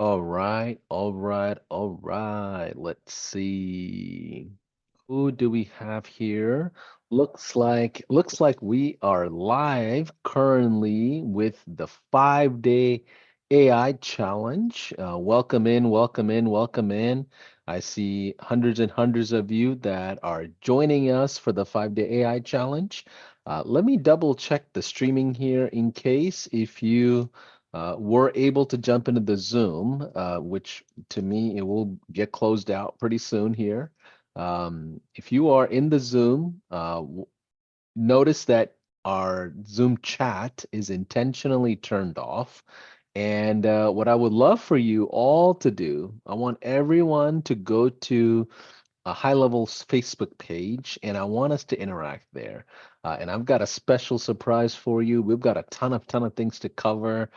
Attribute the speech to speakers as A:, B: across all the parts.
A: All right, all right, all right. Let's see. Who do we have here? Looks like we are live currently with the 5-day AI challenge. Welcome in, welcome in, welcome in. I see hundreds and hundreds of you that are joining us for the 5-day AI challenge. Let me double check the streaming here in case if you were able to jump into the Zoom, which to me it will get closed out pretty soon here. If you are in the Zoom, notice that our Zoom chat is intentionally turned off. And what I would love for you all to do, I want everyone to go to a High Level's Facebook page, and I want us to interact there. And I've got a special surprise for you. We've got a ton of things to cover.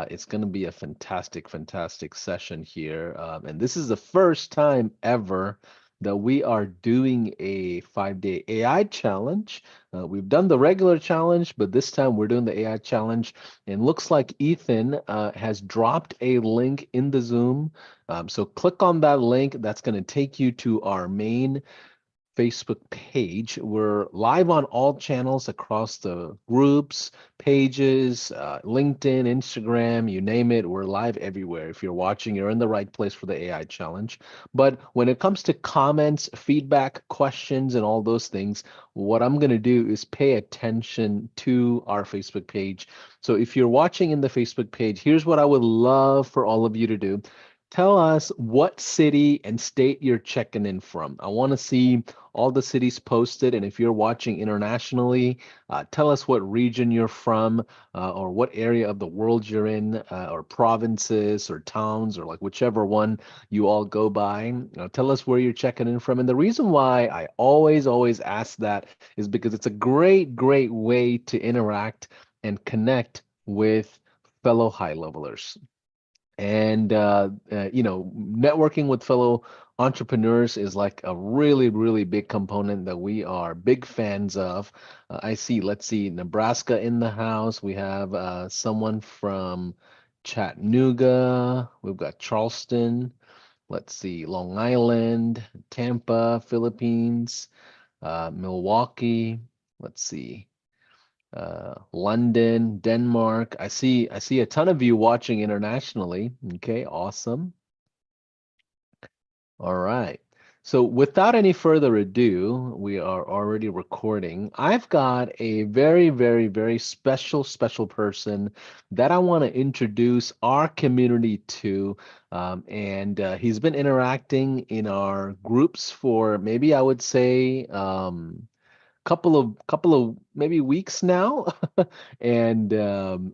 A: It's going to be a fantastic, fantastic session here. And this is the first time ever that we are doing a 5-day AI challenge. We've done the regular challenge, but this time we're doing the AI challenge. And looks like Ethan has dropped a link in the Zoom, so click on that link. That's going to take you to our main Facebook page. We're live on all channels across the groups, pages, LinkedIn, Instagram, you name it. We're live everywhere. If you're watching, you're in the right place for the AI challenge. But when it comes to comments, feedback, questions, and all those things, what I'm going to do is pay attention to our Facebook page. So if you're watching in the Facebook page, here's what I would love for all of you to do. Tell us what city and state you're checking in from. I want to see all the cities posted. And if you're watching internationally, tell us what region you're from, or what area of the world you're in, or provinces or towns, or like whichever one you all go by. Tell us where you're checking in from. And the reason why I always ask that is because it's a great way to interact and connect with fellow high levelers. And networking with fellow entrepreneurs is like a really big component that we are big fans of. Let's see, Nebraska in the house. We have someone from Chattanooga. We've got Charleston. Let's see, Long Island, Tampa, Philippines, Milwaukee. Let's see, London, Denmark. I see a ton of you watching internationally. Okay, awesome. All right. So without any further ado, we are already recording. I've got a very special person that I want to introduce our community to. And he's been interacting in our groups for maybe I would say couple of maybe weeks now. And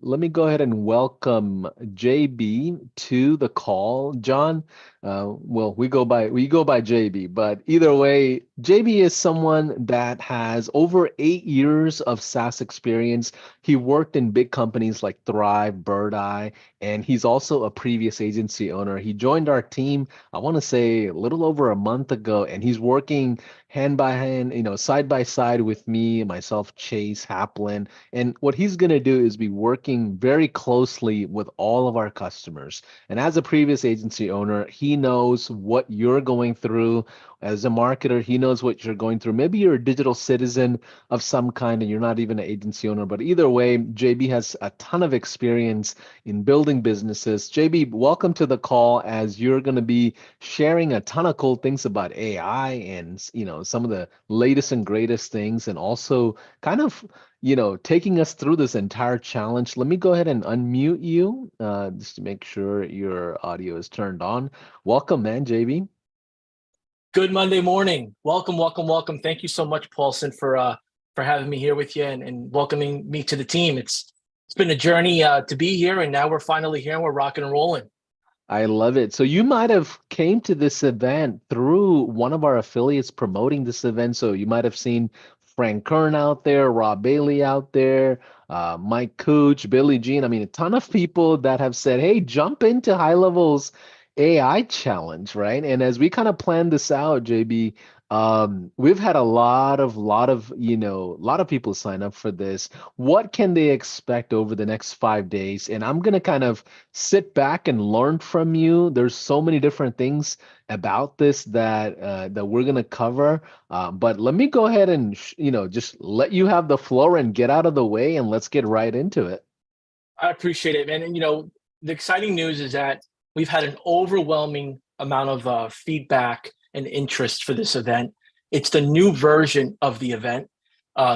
A: let me go ahead and welcome JB to the call. John, well, we go by JB, but either way, JB is someone that has over 8 years of SaaS experience. He worked in big companies like Thrive, Bird Eye, and he's also a previous agency owner. He joined our team, I want to say a little over a month ago, and he's working hand by hand, side by side with me, myself, Chase, Haplin. And what he's going to do is be working very closely with all of our customers. And as a previous agency owner, he knows what you're going through. As a marketer, he knows what you're going through. Maybe you're a digital citizen of some kind and you're not even an agency owner, but either way, JB has a ton of experience in building businesses. JB, welcome to the call as you're going to be sharing a ton of cool things about AI and some of the latest and greatest things, and also kind of taking us through this entire challenge. Let me go ahead and unmute you just to make sure your audio is turned on. Welcome, man, JB.
B: Good Monday morning. Welcome. Thank you so much, Paulson, for having me here with you and welcoming me to the team. It's been a journey to be here, and now we're finally here and we're rocking and rolling.
A: I love it. So you might have came to this event through one of our affiliates promoting this event. So you might have seen Frank Kern out there, Rob Bailey out there, Mike Cooch, Billy Jean. I mean, a ton of people that have said, hey, jump into High Level's AI challenge, right? And as we kind of planned this out, JB, We've had a lot of people sign up for this. What can they expect over the next 5 days? And I'm gonna kind of sit back and learn from you. There's so many different things about this that we're gonna cover. But let me go ahead and just let you have the floor and get out of the way, and let's get right into it.
B: I appreciate it, man. And the exciting news is that we've had an overwhelming amount of feedback and interest for this event. It's the new version of the event.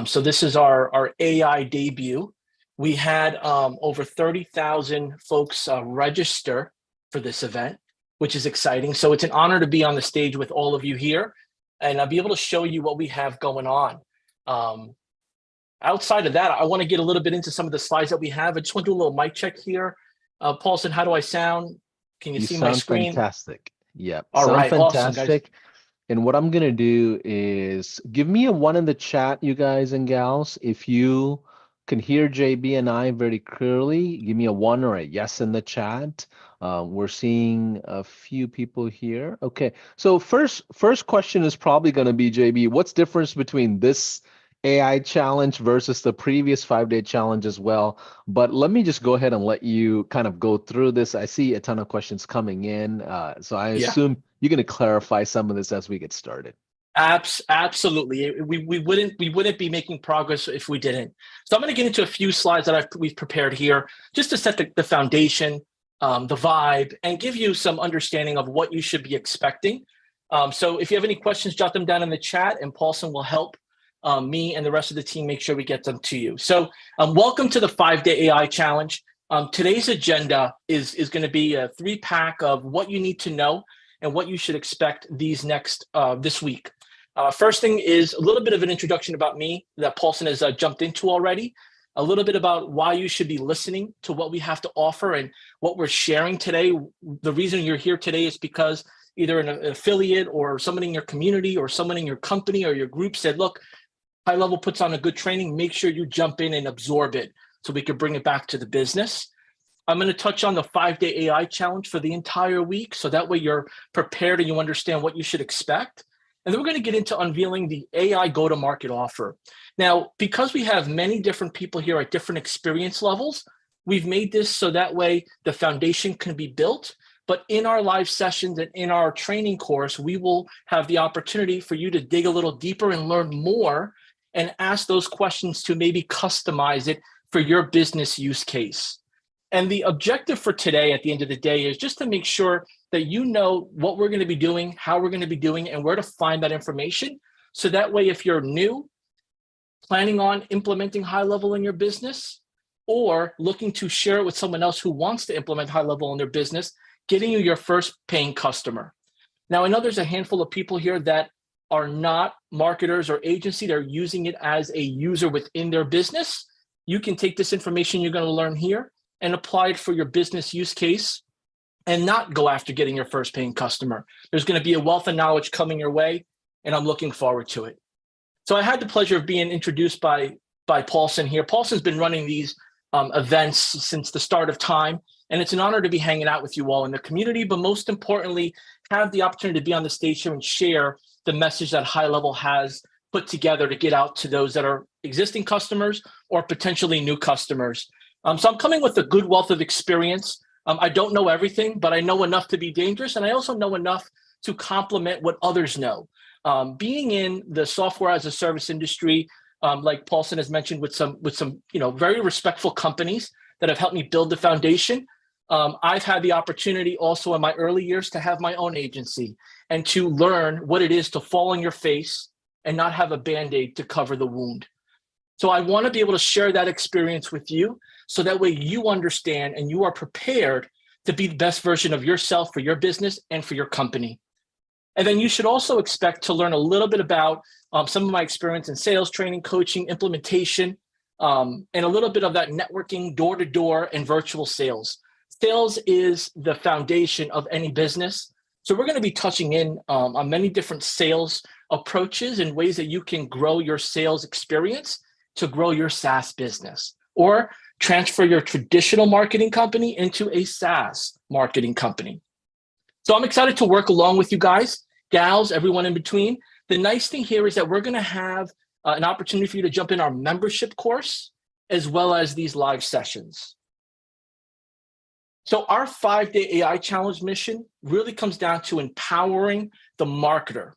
B: So this is our AI debut. We had over 30,000 folks register for this event, which is exciting. So it's an honor to be on the stage with all of you here, and I'll be able to show you what we have going on. Um, Outside of that, I want to get a little bit into some of the slides that we have. I just want to do a little mic check here. Paulson, how do I sound? Can you
A: You
B: see my
A: sound
B: screen?
A: fantastic. Yep,
B: All
A: sound
B: right, awesome, guys.
A: fantastic. And what I'm gonna do is give me a one in the chat, you guys and gals. If you can hear JB and I very clearly, give me a one or a yes in the chat. We're seeing a few people here. Okay, so first question is probably gonna be JB. What's difference between this AI challenge versus the previous 5-day challenge as well? But let me just go ahead and let you kind of go through this. I see a ton of questions coming in, so I
B: Yeah,
A: assume you're going to clarify some of this as we get started.
B: absolutely. We wouldn't be making progress if we didn't. So I'm going to get into a few slides that we've prepared here just to set the foundation, the vibe, and give you some understanding of what you should be expecting. So if you have any questions, jot them down in the chat, and Paulson will help me and the rest of the team make sure we get them to you. So welcome to the 5-day AI challenge. Today's agenda is going to be a 3-pack of what you need to know and what you should expect this week. First thing is a little bit of an introduction about me that Paulson has jumped into already. A little bit about why you should be listening to what we have to offer and what we're sharing today. The reason you're here today is because either an affiliate or someone in your community or someone in your company or your group said, look, HighLevel puts on a good training. Make sure you jump in and absorb it so we can bring it back to the business. I'm going to touch on the 5-day AI challenge for the entire week. So that way you're prepared and you understand what you should expect. And then we're going to get into unveiling the AI go-to-market offer. Now, because we have many different people here at different experience levels, we've made this so that way the foundation can be built. But in our live sessions and in our training course, we will have the opportunity for you to dig a little deeper and learn more and ask those questions to maybe customize it for your business use case. And the objective for today at the end of the day is just to make sure that you know what we're going to be doing, how we're going to be doing, and where to find that information. So that way, if you're new, planning on implementing HighLevel in your business, or looking to share it with someone else who wants to implement HighLevel in their business, getting you your first paying customer. Now, I know there's a handful of people here that are not marketers or agency. They're using it as a user within their business. You can take this information you're going to learn here and apply it for your business use case and not go after getting your first paying customer. There's going to be a wealth of knowledge coming your way, and I'm looking forward to it. So I had the pleasure of being introduced by Paulson here. Paulson's been running these events since the start of time, and it's an honor to be hanging out with you all in the community, but most importantly, have the opportunity to be on the stage here and share the message that HighLevel has put together to get out to those that are existing customers or potentially new customers. So I'm coming with a good wealth of experience. I don't know everything, but I know enough to be dangerous, and I also know enough to complement what others know. Being in the software as a service industry, like Paulson has mentioned, with some very respectful companies that have helped me build the foundation. I've had the opportunity also in my early years to have my own agency and to learn what it is to fall on your face and not have a Band-Aid to cover the wound. So I want to be able to share that experience with you so that way you understand and you are prepared to be the best version of yourself for your business and for your company. And then you should also expect to learn a little bit about some of my experience in sales training, coaching, implementation, and a little bit of that networking, door-to-door, and virtual sales. Sales is the foundation of any business. So we're going to be touching in on many different sales approaches and ways that you can grow your sales experience to grow your SaaS business or transfer your traditional marketing company into a SaaS marketing company. So I'm excited to work along with you guys, gals, everyone in between. The nice thing here is that we're going to have an opportunity for you to jump in our membership course as well as these live sessions. So our 5-day AI challenge mission really comes down to empowering the marketer.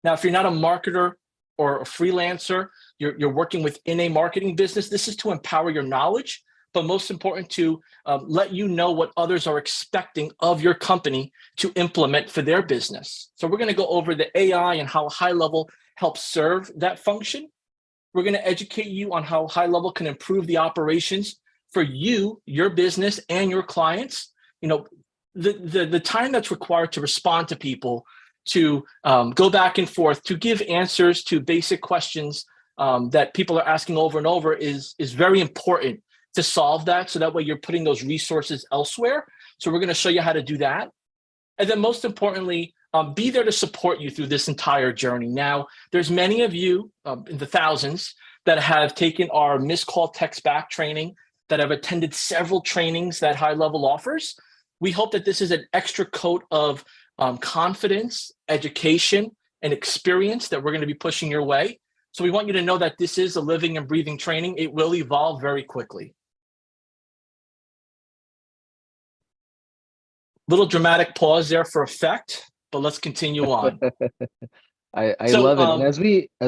B: Now, if you're not a marketer or a freelancer, you're working within a marketing business, this is to empower your knowledge, but most important to let you know what others are expecting of your company to implement for their business. So we're going to go over the AI and how HighLevel helps serve that function. We're going to educate you on how HighLevel can improve the operations for you, your business, and your clients. You know, the time that's required to respond to people, to go back and forth, to give answers to basic questions that people are asking over and over is very important to solve that. So that way you're putting those resources elsewhere. So we're going to show you how to do that. And then most importantly, be there to support you through this entire journey. Now, there's many of you in the thousands that have taken our missed call text back training, that have attended several trainings that HighLevel offers. We hope that this is an extra coat of confidence, education, and experience that we're going to be pushing your way. So we want you to know that this is a living and breathing training. It will evolve very quickly. Little dramatic pause there for effect, but let's continue on.
A: I
B: So,
A: love it. And as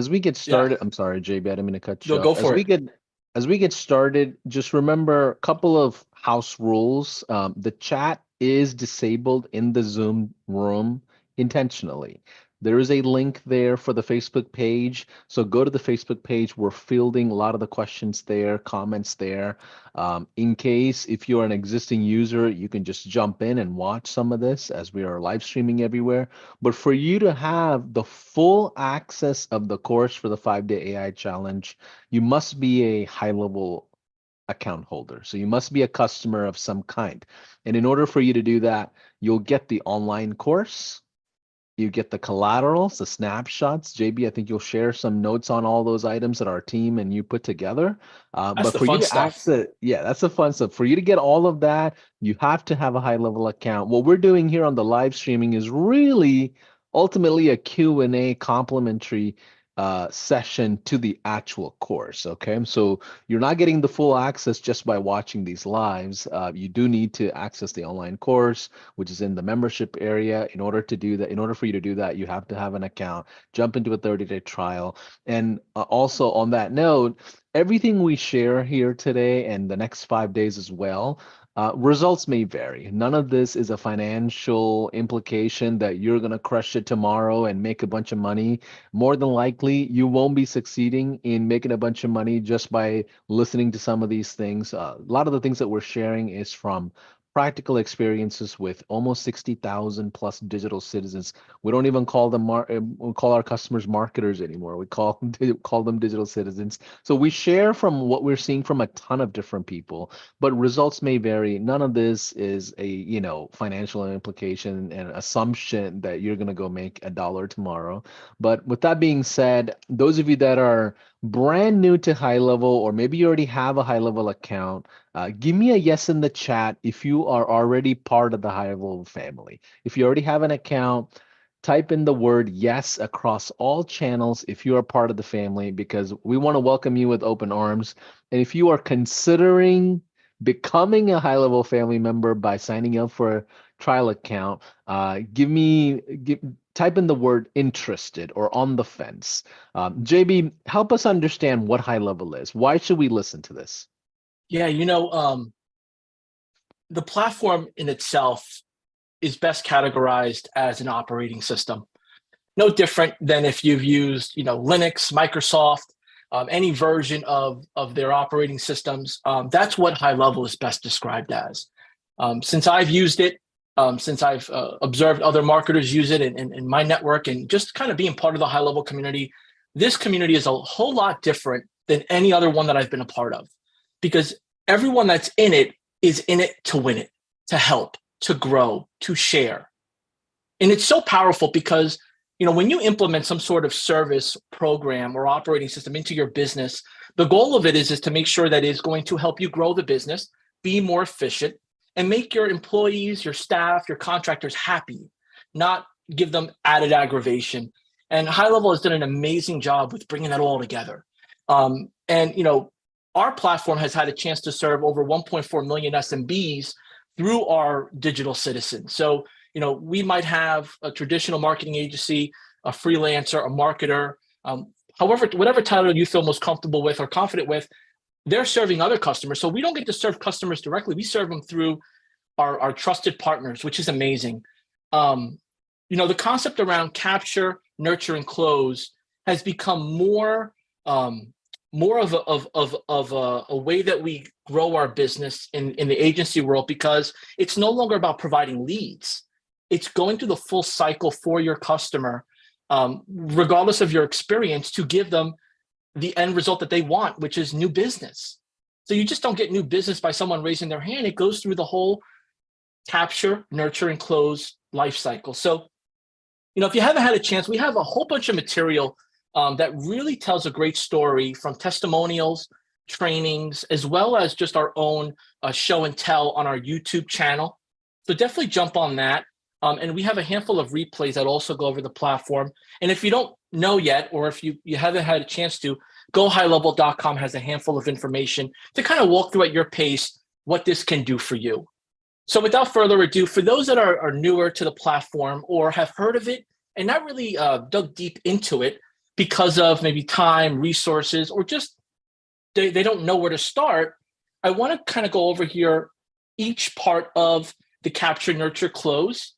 A: we get
B: yeah,
A: started, I'm sorry, JB, I didn't mean to cut you
B: no,
A: off.
B: go for it.
A: As we get started, just remember a couple of house rules. The chat is disabled in the Zoom room intentionally. There is a link there for the Facebook page. So go to the Facebook page. We're fielding a lot of the questions there, comments there. In case if you're an existing user, you can just jump in and watch some of this as we are live streaming everywhere. But for you to have the full access of the course for the 5-day AI challenge, you must be a HighLevel account holder. So you must be a customer of some kind. And in order for you to do that, you'll get the online course. You get the collaterals, the snapshots. JB, I think you'll share some notes on all those items that our team and you put together.
B: That's
A: But
B: the
A: for you
B: fun
A: to
B: stuff.
A: access, yeah, that's the fun stuff. For you to get all of that, you have to have a HighLevel account. What we're doing here on the live streaming is really ultimately a Q&A complimentary session to the actual course. Okay, so you're not getting the full access just by watching these lives. You do need to access the online course, which is in the membership area. In order to do that, in order for you to do that, you have to have an account, jump into a 30-day trial. And also on that note, everything we share here today and the next 5 days as well, results may vary. None of this is a financial implication that you're going to crush it tomorrow and make a bunch of money. More than likely, you won't be succeeding in making a bunch of money just by listening to some of these things. A lot of the things that we're sharing is from practical experiences with almost 60,000 plus digital citizens. We don't even call them we call our customers marketers anymore. We call call them digital citizens. So we share from what we're seeing from a ton of different people, but results may vary. None of this is a, financial implication and assumption that you're going to go make $1 tomorrow. But with that being said, those of you that are brand new to HighLevel, or maybe you already have a HighLevel account, give me a yes in the chat if you are already part of the HighLevel family. If you already have an account, type in the word yes across all channels if you are part of the family, because we want to welcome you with open arms. And if you are considering becoming a HighLevel family member by signing up for a trial account, type in the word interested or on the fence. JB, help us understand what HighLevel is. Why should we listen to this?
B: Yeah, the platform in itself is best categorized as an operating system. No different than if you've used, Linux, Microsoft, any version of their operating systems. That's what HighLevel is best described as. Since I've used it, since I've observed other marketers use it in my network, and just kind of being part of the HighLevel community, this community is a whole lot different than any other one that I've been a part of, because everyone that's in it is in it to win it, to help, to grow, to share. And it's so powerful because, when you implement some sort of service, program, or operating system into your business, the goal of it is to make sure that it's going to help you grow the business, be more efficient, and make your employees, your staff, your contractors happy, not give them added aggravation. And HighLevel has done an amazing job with bringing that all together. And our platform has had a chance to serve over 1.4 million SMBs through our digital citizens. So, we might have a traditional marketing agency, a freelancer, a marketer, however, whatever title you feel most comfortable with or confident with, they're serving other customers. So we don't get to serve customers directly. We serve them through our trusted partners, which is amazing. The concept around capture, nurture, and close has become more of a way that we grow our business in the agency world, because it's no longer about providing leads. It's going through the full cycle for your customer, regardless of your experience, to give them the end result that they want, which is new business. So you just don't get new business by someone raising their hand. It goes through the whole capture, nurture, and close life cycle. So, if you haven't had a chance, we have a whole bunch of material that really tells a great story, from testimonials, trainings, as well as just our own show and tell on our YouTube channel. So definitely jump on that. And we have a handful of replays that also go over the platform. And if you don't know yet, or if you haven't had a chance to, go HighLevel.com has a handful of information to kind of walk through at your pace what this can do for you. So without further ado, for those that are newer to the platform or have heard of it and not really dug deep into it because of maybe time, resources, or just they don't know where to start, I want to kind of go over here each part of the capture, nurture, close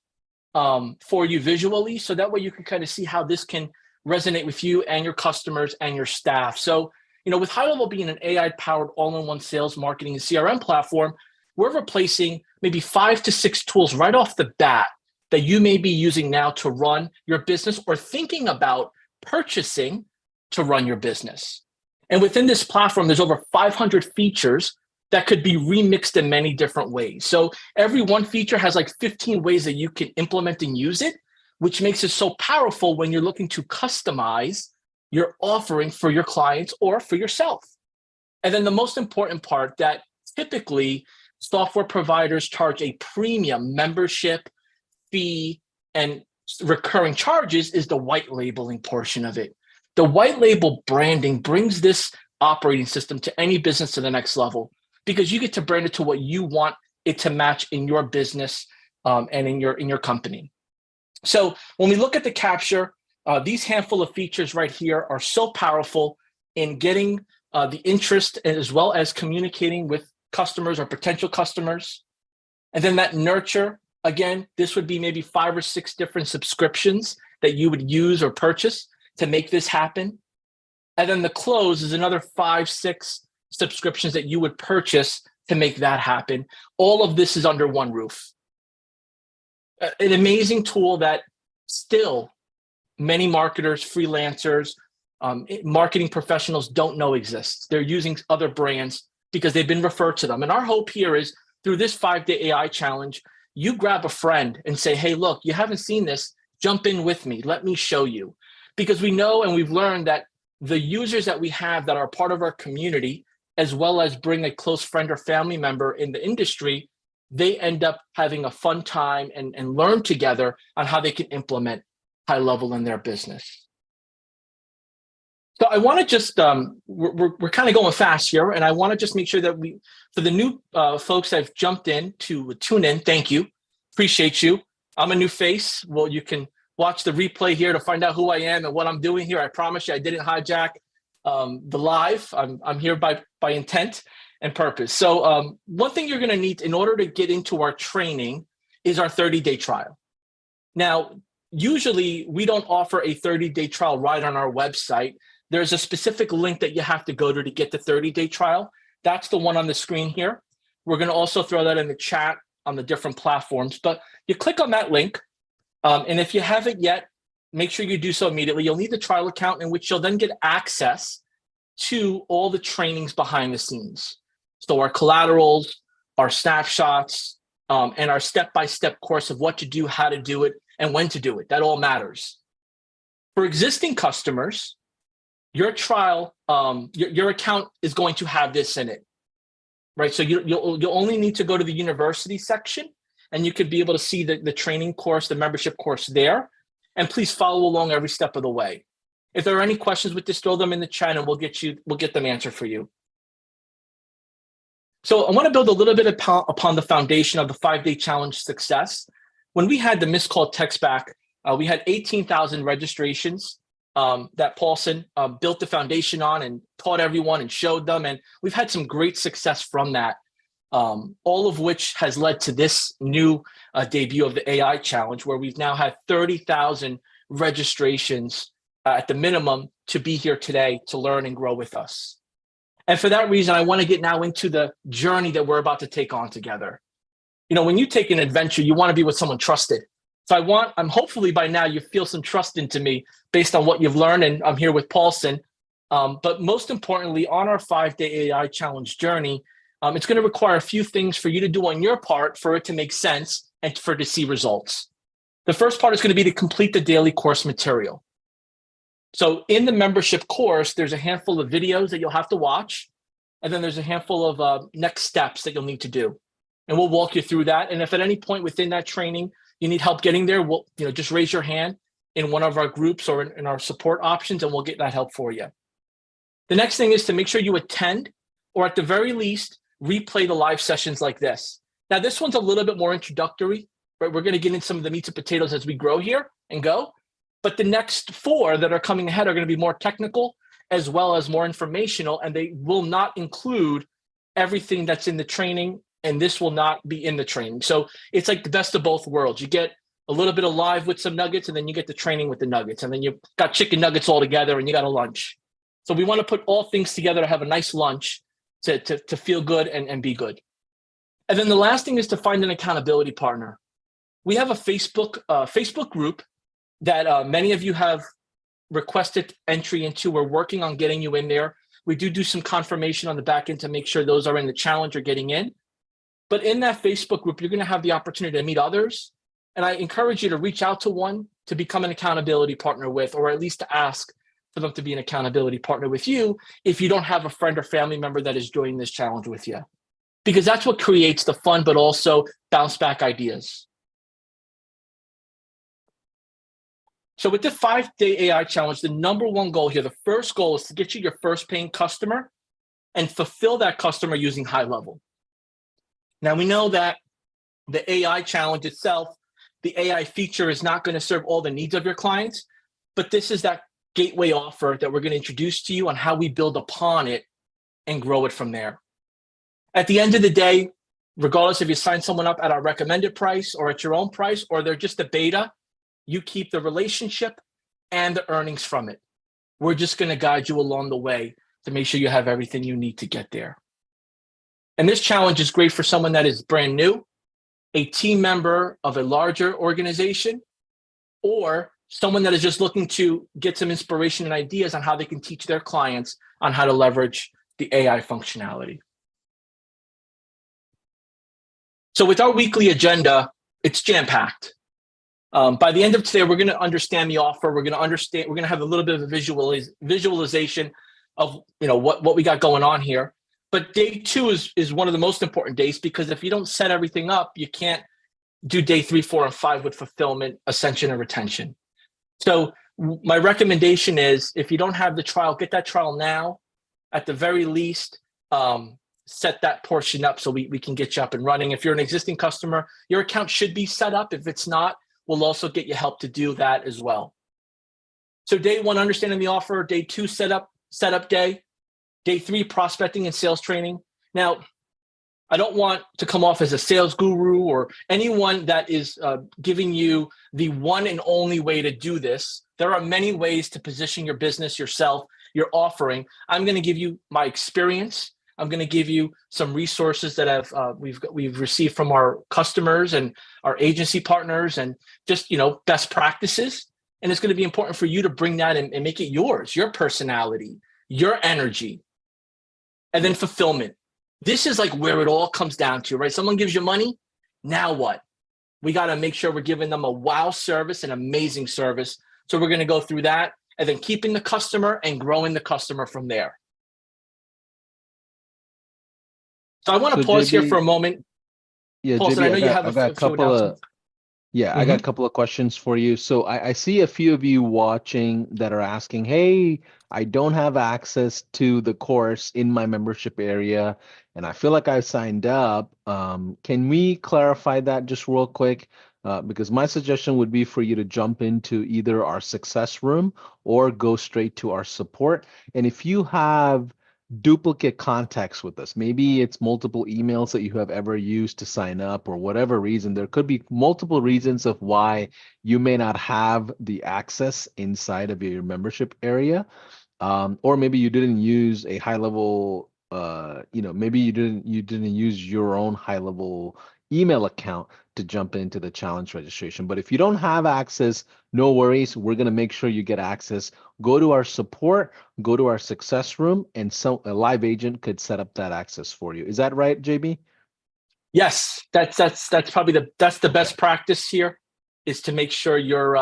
B: for you visually, so that way you can kind of see how this can resonate with you and your customers and your staff. So, with HighLevel being an AI-powered all-in-one sales, marketing, and CRM platform, we're replacing maybe 5 to 6 tools right off the bat that you may be using now to run your business or thinking about purchasing to run your business. And within this platform, there's over 500 features that could be remixed in many different ways. So every one feature has like 15 ways that you can implement and use it, which makes it so powerful when you're looking to customize your offering for your clients or for yourself. And then the most important part, that typically software providers charge a premium membership fee and recurring charges, is the white labeling portion of it. The white label branding brings this operating system to any business to the next level, because you get to brand it to what you want it to match in your business and in your company. So when we look at the capture, these handful of features right here are so powerful in getting the interest, as well as communicating with customers or potential customers. And then that nurture, again, this would be maybe 5 or 6 different subscriptions that you would use or purchase to make this happen. And then the close is another 5, 6 subscriptions that you would purchase to make that happen. All of this is under one roof. An amazing tool that still many marketers, freelancers, marketing professionals don't know exists. They're using other brands because they've been referred to them. And our hope here is, through this 5-day AI challenge, you grab a friend and say, hey, look, you haven't seen this, jump in with me, let me show you. Because we know and we've learned that the users that we have that are part of our community, as well as bring a close friend or family member in the industry, they end up having a fun time and learn together on how they can implement HighLevel in their business. So I want to just, we're kind of going fast here, and I want to just make sure that for the new folks that have jumped in to tune in, thank you, appreciate you. I'm a new face. Well, you can watch the replay here to find out who I am and what I'm doing here. I promise you, I didn't hijack the live. I'm here by intent and purpose. So one thing you're going to need in order to get into our training is our 30-day trial. Now, usually we don't offer a 30-day trial right on our website. There's a specific link that you have to go to get the 30-day trial. That's the one on the screen here. We're going to also throw that in the chat on the different platforms. But you click on that link, and if you haven't yet, make sure you do so immediately. You'll need the trial account, in which you'll then get access to all the trainings behind the scenes. So our collaterals, our snapshots, and our step-by-step course of what to do, how to do it, and when to do it. That all matters. For existing customers, your trial, your account is going to have this in it, right? So you'll only need to go to the university section, and you could be able to see the training course, the membership course there. and please follow along every step of the way. If there are any questions with this, throw them in the chat and we'll get them answered for you. So I want to build a little bit upon the foundation of the 5-day challenge success. When we had the missed call text back, we had 18,000 registrations that Paulson built the foundation on and taught everyone and showed them. And we've had some great success from that, all of which has led to this new debut of the AI challenge, where we've now had 30,000 registrations at the minimum to be here today to learn and grow with us. And for that reason, I want to get now into the journey that we're about to take on together. You know, when you take an adventure, you want to be with someone trusted. So I'm hopefully by now you feel some trust into me based on what you've learned, and I'm here with Paulson. But most importantly, on our 5-day AI challenge journey, it's going to require a few things for you to do on your part for it to make sense and for it to see results. The first part is going to be to complete the daily course material. So in the membership course, there's a handful of videos that you'll have to watch, and then there's a handful of next steps that you'll need to do. And we'll walk you through that. And if at any point within that training you need help getting there, we'll just raise your hand in one of our groups or in our support options, and we'll get that help for you. The next thing is to make sure you attend, or at the very least, replay the live sessions like this. Now, this one's a little bit more introductory, right? We're going to get into some of the meats and potatoes as we grow here and go. But the next 4 that are coming ahead are going to be more technical as well as more informational, and they will not include everything that's in the training, and this will not be in the training. So it's like the best of both worlds. You get a little bit of live with some nuggets, and then you get the training with the nuggets, and then you've got chicken nuggets all together, and you got a lunch. So we want to put all things together to have a nice lunch to feel good and be good. And then the last thing is to find an accountability partner. We have a Facebook group that many of you have requested entry into. We're working on getting you in there. We do some confirmation on the back end to make sure those are in the challenge or getting in. But in that Facebook group, you're going to have the opportunity to meet others. And I encourage you to reach out to one to become an accountability partner with, or at least to ask for them to be an accountability partner with you if you don't have a friend or family member that is joining this challenge with you. Because that's what creates the fun, but also bounce back ideas. So with the 5-day AI challenge, the number one goal here, the first goal is to get you your first paying customer and fulfill that customer using HighLevel. Now, we know that the AI challenge itself, the AI feature is not going to serve all the needs of your clients, but this is that gateway offer that we're going to introduce to you on how we build upon it and grow it from there. At the end of the day, regardless if you sign someone up at our recommended price or at your own price, or they're just a beta, you keep the relationship and the earnings from it. We're just going to guide you along the way to make sure you have everything you need to get there. And this challenge is great for someone that is brand new, a team member of a larger organization, or someone that is just looking to get some inspiration and ideas on how they can teach their clients on how to leverage the AI functionality. So with our weekly agenda, it's jam-packed. By the end of today, we're going to understand the offer. We're going to have a little bit of a visualization of what we got going on here. But day 2 is one of the most important days, because if you don't set everything up, you can't do day 3, 4, and 5 with fulfillment, ascension, and retention. So my recommendation is, if you don't have the trial, get that trial now. At the very least, set that portion up so we can get you up and running. If you're an existing customer, your account should be set up. If it's not, we'll also get you help to do that as well. So day 1, understanding the offer. Day 2, setup day. Day 3, prospecting and sales training. Now, I don't want to come off as a sales guru or anyone that is giving you the one and only way to do this. There are many ways to position your business, yourself, your offering. I'm going to give you my experience. I'm going to give you some resources that we've received from our customers and our agency partners, and just best practices. And it's going to be important for you to bring that and make it yours, your personality, your energy. And then fulfillment. This is like where it all comes down to, right? Someone gives you money. Now what? We got to make sure we're giving them a wow service, an amazing service. So we're going to go through that, and then keeping the customer and growing the customer from there. So I want to pause here for a moment.
A: Yeah,
B: Paulson,
A: JB,
B: I know you have
A: I got
B: a few announcements.
A: Yeah, I got a
B: Hmm.
A: couple of questions for you. So I see a few of you watching that are asking, hey, I don't have access to the course in my membership area, and I feel like I've signed up. Can we clarify that just real quick? Because my suggestion would be for you to jump into either our success room or go straight to our support. And if you have duplicate contacts with us. Maybe it's multiple emails that you have ever used to sign up or whatever reason. There could be multiple reasons of why you may not have the access inside of your membership area. Or maybe you didn't use a high level, maybe you didn't use your own high level email account to jump into the challenge registration. But if you don't have access, no worries. We're gonna make sure you get access. Go to our support, go to our success room, and a live agent could set up that access for you. Is that right, JB?
B: Yes, that's probably the
A: Okay.
B: best practice here, is to make sure you're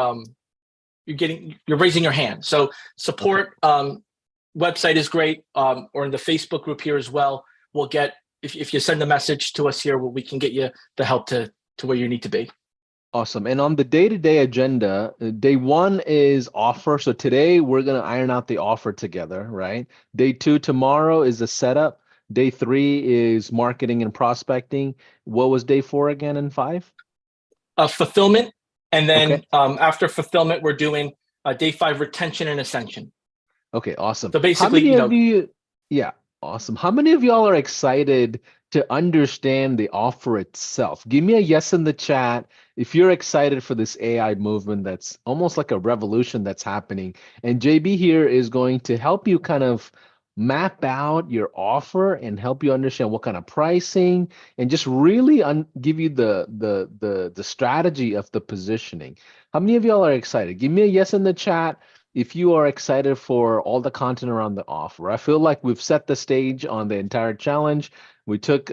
B: raising your hand. So
A: Okay.
B: support website is great, or in the Facebook group here as well. We'll get, if you send a message to us here, we can get you the help to where you need to be.
A: Awesome. And on the day-to-day agenda, day one is offer. So today we're going to iron out the offer together, right? Day two, tomorrow is the setup. Day three is marketing and prospecting. What was day four again and five?
B: Fulfillment, and
A: Okay.
B: then after fulfillment, we're doing day 5 retention and ascension.
A: Okay, awesome.
B: So
A: How
B: basically,
A: many of you, yeah, awesome. How many of y'all are excited to understand the offer itself? Give me a yes in the chat if you're excited for this AI movement that's almost like a revolution that's happening. And JB here is going to help you kind of map out your offer and help you understand what kind of pricing and just really give you the strategy of the positioning. How many of y'all are excited? Give me a yes in the chat if you are excited for all the content around the offer. I feel like we've set the stage on the entire challenge. We took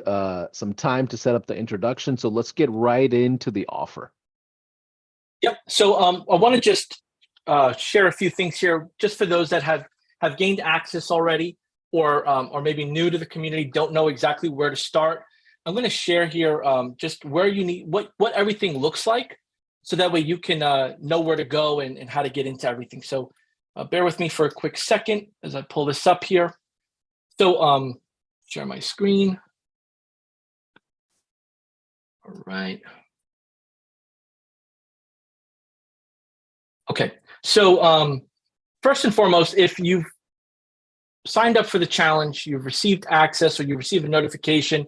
A: some time to set up the introduction, so let's get right into the offer.
B: yep. So I want to just share a few things here, just for those that have gained access already, or maybe new to the community, don't know exactly where to start. I'm going to share here just where you need what everything looks like, so that way you can know where to go and how to get into everything. So bear with me for a quick second as I pull this up here. So share my screen. All right. Okay. So first and foremost, if you've signed up for the challenge, you've received access or you received a notification,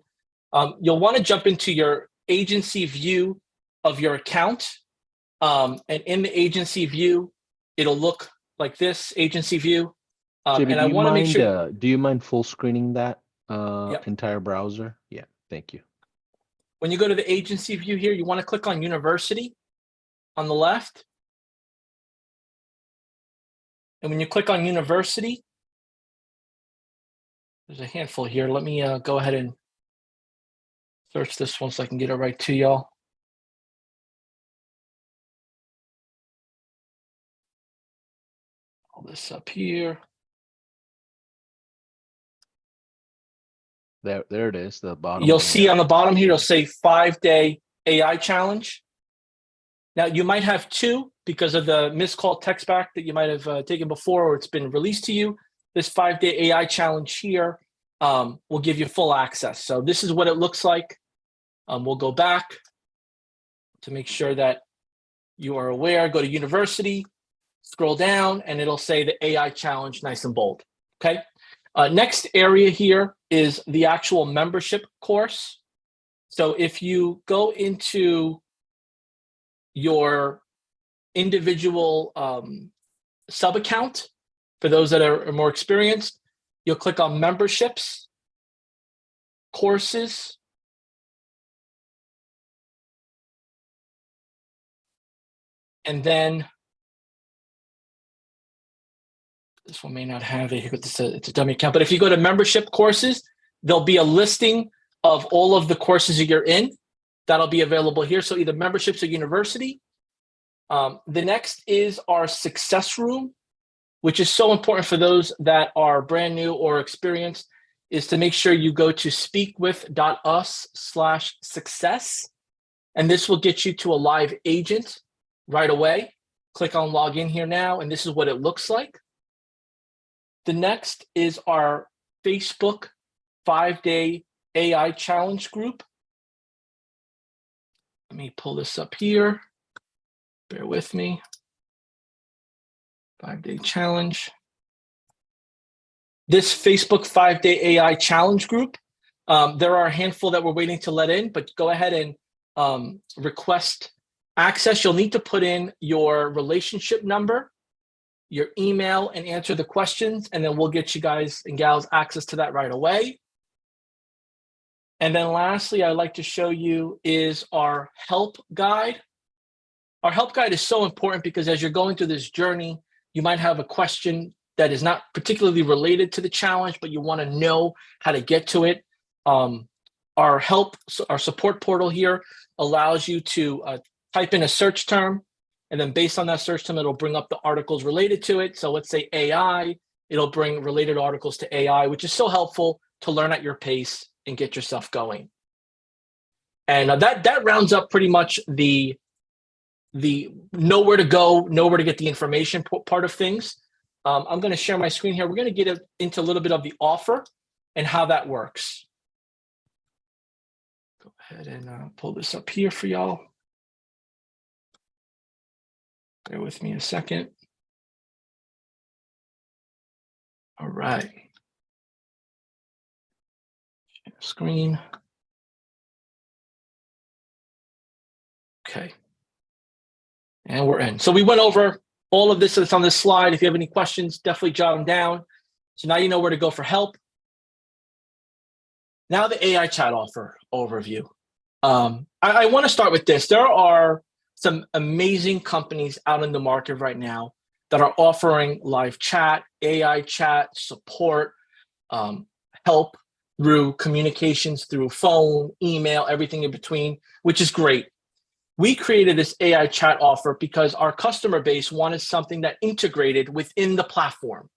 B: you'll want to jump into your agency view of your account. And in the agency view, it'll look like this agency view.
A: JB,
B: And I want to make sure,
A: do you mind full screening that
B: yep.
A: entire browser? Yeah, thank you.
B: When you go to the agency view here, you want to click on university on the left. And when you click on university, there's a handful here. Let me go ahead and search this one so I can get it right to y'all. Pull this up here.
A: There it is, the bottom
B: You'll
A: one.
B: see
A: Yeah.
B: on the bottom here, it'll say 5-day AI challenge. Now, you might have two because of the missed call text back that you might have taken before, or it's been released to you. This 5-day AI challenge here will give you full access. So this is what it looks like. We'll go back to make sure that you are aware. Go to university, scroll down, and it'll say the AI challenge nice and bold. Okay. Next area here is the actual membership course. So if you go into your individual sub account, for those that are more experienced, you'll click on memberships, courses, and then this one may not have it here, it's a dummy account, but if you go to membership courses, there'll be a listing of all of the courses that you're in. That'll be available here. So either memberships or university. The next is our success room, which is so important for those that are brand new or experienced, is to make sure you go to speakwith.us/success. And this will get you to a live agent right away. Click on log in here now, and this is what it looks like. The next is our Facebook 5-day AI challenge group. Let me pull this up here. Bear with me. 5-day challenge. This Facebook 5-day AI challenge group, there are a handful that we're waiting to let in, but go ahead and request access. You'll need to put in your relationship number, your email, and answer the questions, and then we'll get you guys and gals access to that right away. And then lastly, I'd like to show you is our help guide. Our help guide is so important because as you're going through this journey, you might have a question that is not particularly related to the challenge, but you want to know how to get to it. Our support portal here allows you to type in a search term, and then based on that search term, it'll bring up the articles related to it. So let's say AI, it'll bring related articles to AI, which is so helpful to learn at your pace and get yourself going. And that rounds up pretty much the know where to go, know where to get the information part of things. I'm going to share my screen here. We're going to get into a little bit of the offer and how that works. Go ahead and pull this up here for y'all. Bear with me a second. All right. Share screen. Okay. And we're in. So we went over all of this that's on this slide. If you have any questions, definitely jot them down. So now you know where to go for help. Now the AI chat offer overview. I want to start with this. There are some amazing companies out in the market right now that are offering live chat, AI chat, support, help through communications, through phone, email, everything in between, which is great. We created this AI chat offer because our customer base wanted something that integrated within the platform,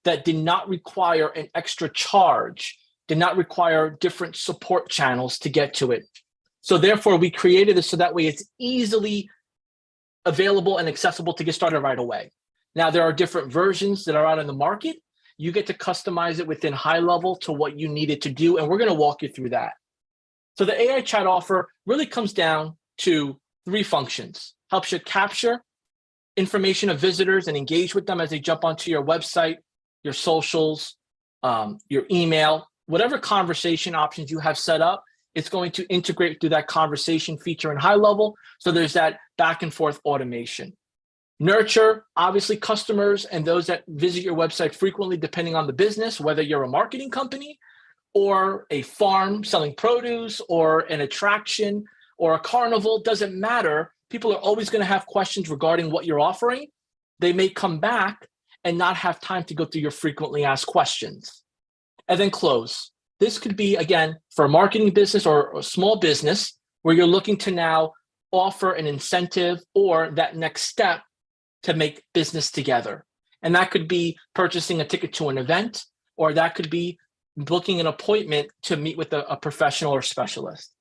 B: that did not require an extra charge, did not require different support channels to get to it. So therefore, we created this so that way it's easily available and accessible to get started right away. Now, there are different versions that are out in the market. You get to customize it within HighLevel to what you need it to do, and we're going to walk you through that. So the AI chat offer really comes down to 3 functions. Helps you capture information of visitors and engage with them as they jump onto your website, your socials, your email, whatever conversation options you have set up, it's going to integrate through that conversation feature in HighLevel. So there's that back and forth automation. Nurture, obviously, customers and those that visit your website frequently, depending on the business, whether you're a marketing company or a farm selling produce or an attraction or a carnival, doesn't matter. People are always going to have questions regarding what you're offering. They may come back and not have time to go through your frequently asked questions. And then close. This could be, again, for a marketing business or a small business where you're looking to now offer an incentive or that next step to make business together. And that could be purchasing a ticket to an event, or that could be booking an appointment to meet with a professional or specialist.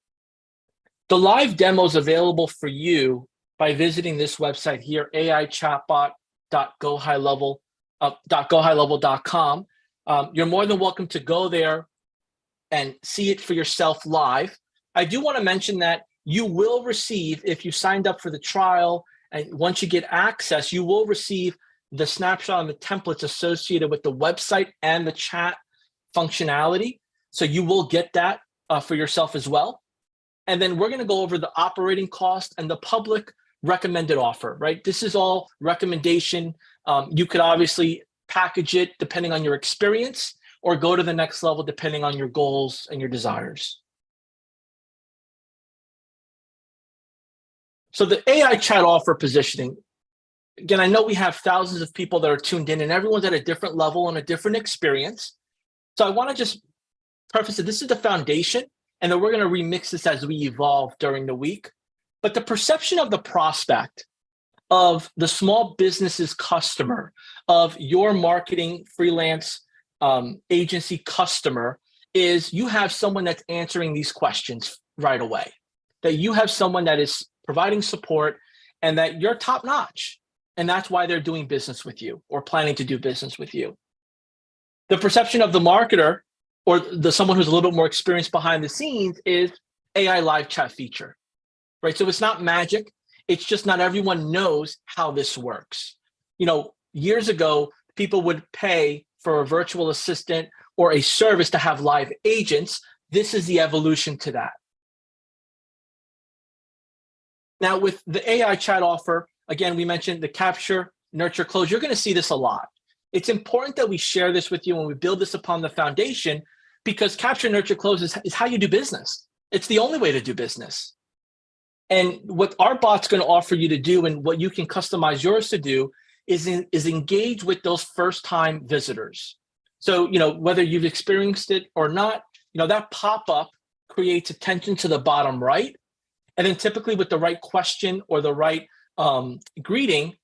B: The live demo is available for you by visiting this website here, aichatbot.gohighlevel.com. You're more than welcome to go there and see it for yourself live. I do want to mention that you will receive, if you signed up for the trial, and once you get access, you will receive the snapshot and the templates associated with the website and the chat functionality. So you will get that for yourself as well. And then we're going to go over the operating cost and the public recommended offer, right? This is all recommendation. You could obviously package it depending on your experience or go to the next level depending on your goals and your desires. So the AI chat offer positioning, again, I know we have thousands of people that are tuned in and everyone's at a different level and a different experience. So I want to just preface it, this is the foundation, and then we're going to remix this as we evolve during the week. But the perception of the prospect, of the small business's customer, of your marketing freelance agency customer is you have someone that's answering these questions right away. that you have someone that is providing support and that you're top notch. And that's why they're doing business with you or planning to do business with you. The perception of the marketer or the someone who's a little bit more experienced behind the scenes is AI live chat feature, right? So it's not magic. It's just not everyone knows how this works. Years ago, people would pay for a virtual assistant or a service to have live agents. This is the evolution to that. Now, with the AI chat offer, again, we mentioned the capture, nurture, close. You're going to see this a lot. It's important that we share this with you when we build this upon the foundation, because capture, nurture, close is how you do business. It's the only way to do business. And what our bot's going to offer you to do and what you can customize yours to do is engage with those first-time visitors. So, whether you've experienced it or not, that pop-up creates attention to the bottom right. And then typically with the right question or the right greeting,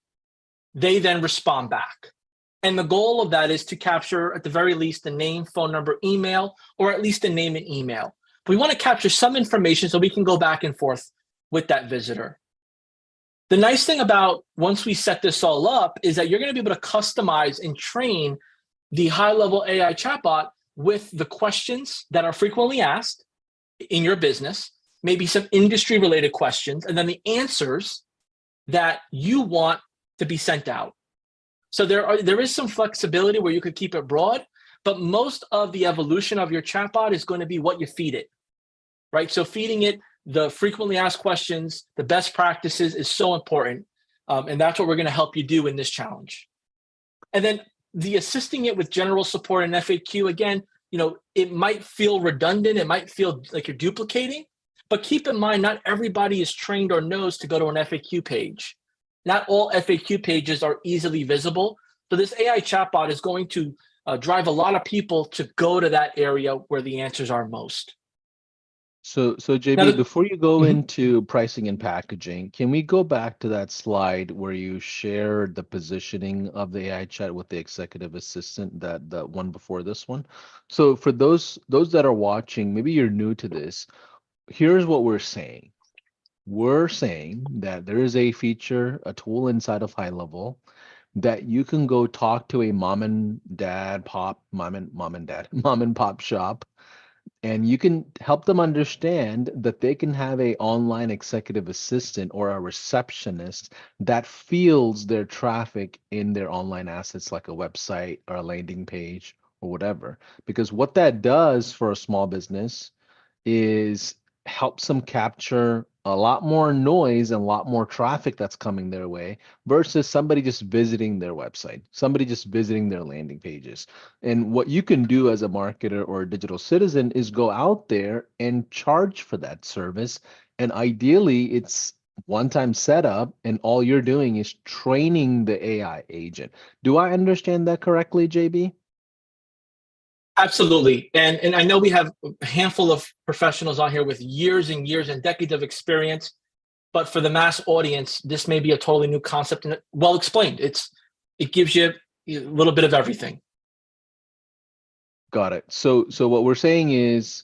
B: they then respond back. And the goal of that is to capture, at the very least, the name, phone number, email, or at least a name and email. But we want to capture some information so we can go back and forth with that visitor. The nice thing about once we set this all up is that you're going to be able to customize and train the HighLevel AI chatbot with the questions that are frequently asked in your business, maybe some industry-related questions, and then the answers that you want to be sent out. So there is some flexibility where you could keep it broad, but most of the evolution of your chatbot is going to be what you feed it, right? So feeding it the frequently asked questions, the best practices is so important. And that's what we're going to help you do in this challenge. And then the assisting it with general support and FAQ, again, it might feel redundant. It might feel like you're duplicating, but keep in mind, not everybody is trained or knows to go to an FAQ page. Not all FAQ pages are easily visible. So this AI chatbot is going to drive a lot of people to go to that area where the answers are most.
A: So JB, before you go into pricing and packaging, can we go back to that slide where you shared the positioning of the AI chat with the executive assistant, that one before this one? So for those that are watching, maybe you're new to this, here's what we're saying. We're saying that there is a feature, a tool inside of HighLevel that you can go talk to a mom and pop shop, and you can help them understand that they can have a online executive assistant or a receptionist that fields their traffic in their online assets, like a website or a landing page or whatever. Because what that does for a small business is helps them capture a lot more noise and a lot more traffic that's coming their way versus somebody just visiting their website, somebody just visiting their landing pages. And what you can do as a marketer or a digital citizen is go out there and charge for that service. And ideally, it's one-time setup, and all you're doing is training the AI agent. Do I understand that correctly, JB?
B: Absolutely. And I know we have a handful of professionals on here with years and years and decades of experience, but for the mass audience, this may be a totally new concept and well explained. It gives you a little bit of everything.
A: Got it. So what we're saying is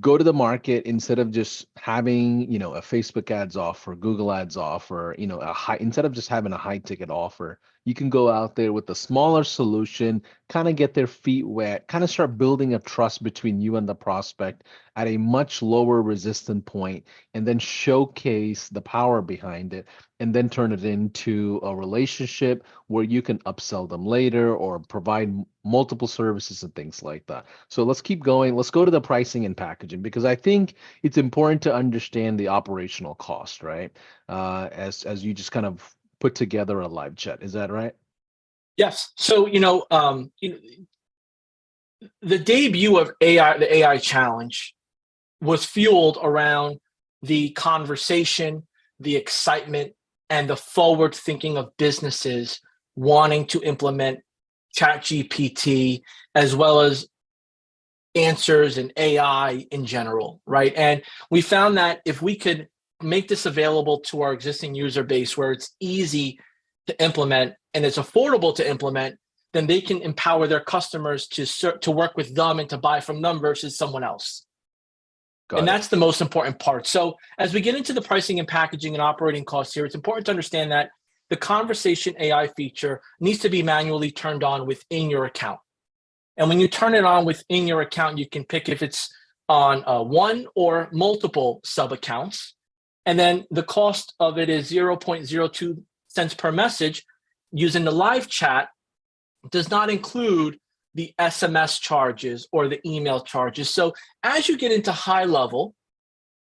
A: go to the market instead of just having, a Facebook ads offer, Google ads offer, instead of just having a high ticket offer, you can go out there with a smaller solution, kind of get their feet wet, kind of start building a trust between you and the prospect at a much lower resistant point, and then showcase the power behind it, and then turn it into a relationship where you can upsell them later or provide multiple services and things like that. So let's keep going. Let's go to the pricing and packaging, because I think it's important to understand the operational cost, right? As you just kind of put together a live chat. Is that right?
B: Yes. So, the debut of AI, the AI challenge, was fueled around the conversation, the excitement, and the forward thinking of businesses wanting to implement ChatGPT as well as answers and AI in general, right? And we found that if we could make this available to our existing user base where it's easy to implement and it's affordable to implement, then they can empower their customers to work with them and to buy from them versus someone else. And
A: Got it.
B: that's the most important part. So as we get into the pricing and packaging and operating costs here, it's important to understand that the conversation AI feature needs to be manually turned on within your account. And when you turn it on within your account, you can pick if it's on one or multiple sub accounts. And then the cost of it is 0.02 cents per message. Using the live chat does not include the SMS charges or the email charges. So as you get into HighLevel,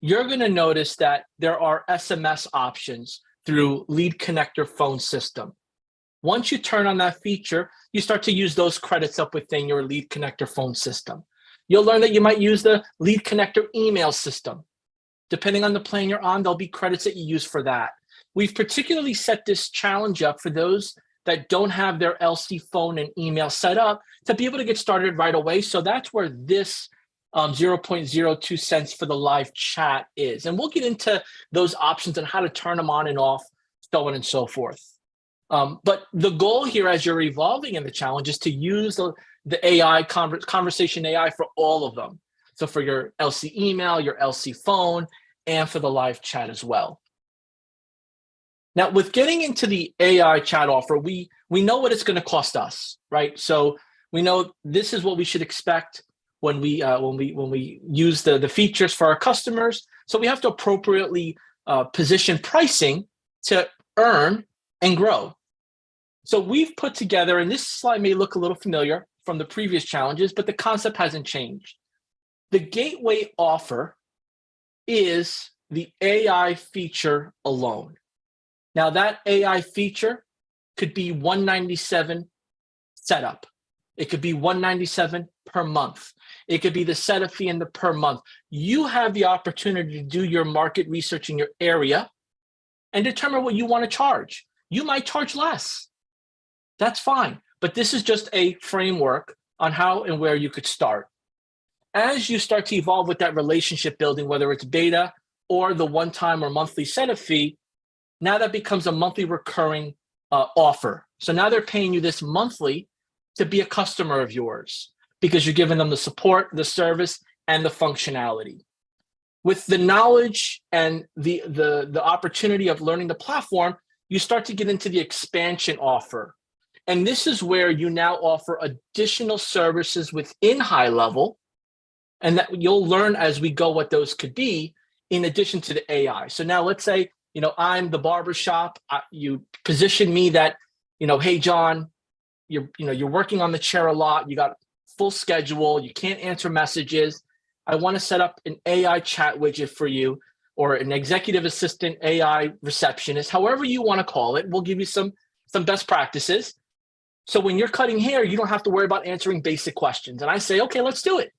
B: you're going to notice that there are SMS options through Lead Connector phone system. Once you turn on that feature, you start to use those credits up within your Lead Connector phone system. You'll learn that you might use the Lead Connector email system. Depending on the plan you're on, there'll be credits that you use for that. We've particularly set this challenge up for those that don't have their LC phone and email set up to be able to get started right away. So that's where this 0.02 cents for the live chat is. And we'll get into those options and how to turn them on and off, so on and so forth. But the goal here as you're evolving in the challenge is to use the AI, conversation AI for all of them. So for your LC email, your LC phone, and for the live chat as well. Now, with getting into the AI chat offer, we know what it's going to cost us, right? So we know this is what we should expect when we use the features for our customers. So we have to appropriately position pricing to earn and grow. So we've put together, and this slide may look a little familiar from the previous challenges, but the concept hasn't changed. The gateway offer is the AI feature alone. Now that AI feature could be $197 setup. It could be $197 per month. It could be the setup fee and the per month. You have the opportunity to do your market research in your area and determine what you want to charge. You might charge less. That's fine. But this is just a framework on how and where you could start. As you start to evolve with that relationship building, whether it's beta or the one-time or monthly setup fee, now that becomes a monthly recurring offer. So now they're paying you this monthly to be a customer of yours because you're giving them the support, the service, and the functionality. With the knowledge and the opportunity of learning the platform, you start to get into the expansion offer. And this is where you now offer additional services within HighLevel, and that you'll learn as we go what those could be in addition to the AI. So now let's say, I'm the barbershop. You position me that, hey, John, you're working on the chair a lot. You got full schedule. You can't answer messages. I want to set up an AI chat widget for you, or an executive assistant AI receptionist, however you want to call it. We'll give you some best practices. So when you're cutting hair, you don't have to worry about answering basic questions. And I say, okay, let's do it.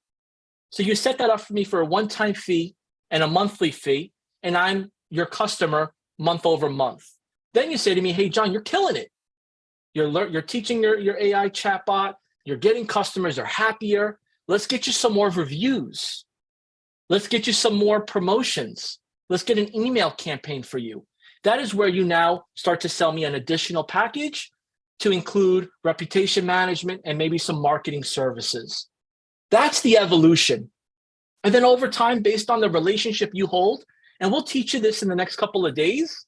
B: So you set that up for me for a one-time fee and a monthly fee, and I'm your customer month over month. Then you say to me, hey, John, you're killing it. You're teaching your AI chatbot. You're getting customers. They're happier. Let's get you some more reviews. Let's get you some more promotions. Let's get an email campaign for you. That is where you now start to sell me an additional package to include reputation management and maybe some marketing services. That's the evolution. And then over time, based on the relationship you hold, and we'll teach you this in the next couple of days,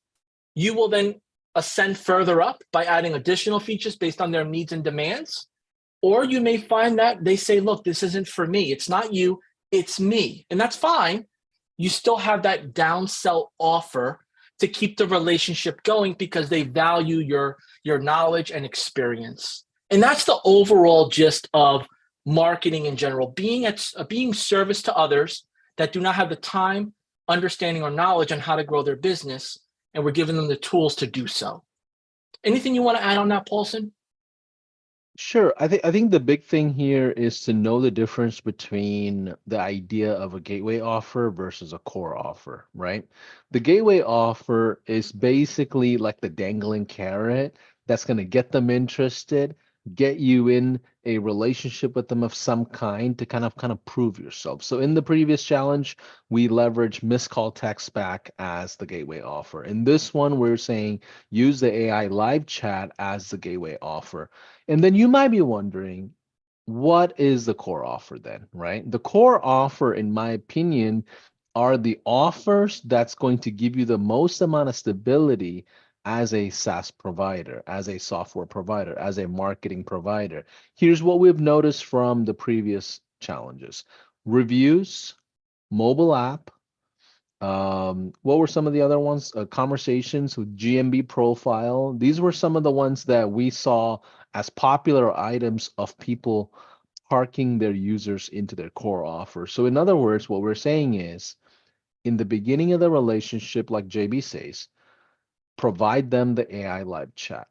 B: you will then ascend further up by adding additional features based on their needs and demands. Or you may find that they say, look, this isn't for me. It's not you, it's me. And that's fine. You still have that downsell offer to keep the relationship going because they value your knowledge and experience. And that's the overall gist of marketing in general, being service to others that do not have the time, understanding, or knowledge on how to grow their business, and we're giving them the tools to do so. Anything you want to add on that, Paulson?
A: Sure. I think the big thing here is to know the difference between the idea of a gateway offer versus a core offer, right? The gateway offer is basically like the dangling carrot that's going to get them interested, get you in a relationship with them of some kind to kind of prove yourself. So in the previous challenge, we leverage missed call text back as the gateway offer. In this one, we're saying use the AI live chat as the gateway offer. And then you might be wondering, what is the core offer then, right? The core offer, in my opinion, are the offers that's going to give you the most amount of stability as a SaaS provider, as a software provider, as a marketing provider. Here's what we've noticed from the previous challenges: reviews, mobile app. What were some of the other ones? Conversations with GMB profile. These were some of the ones that we saw as popular items of people parking their users into their core offer. So in other words, what we're saying is, in the beginning of the relationship, like JB says, provide them the AI live chat.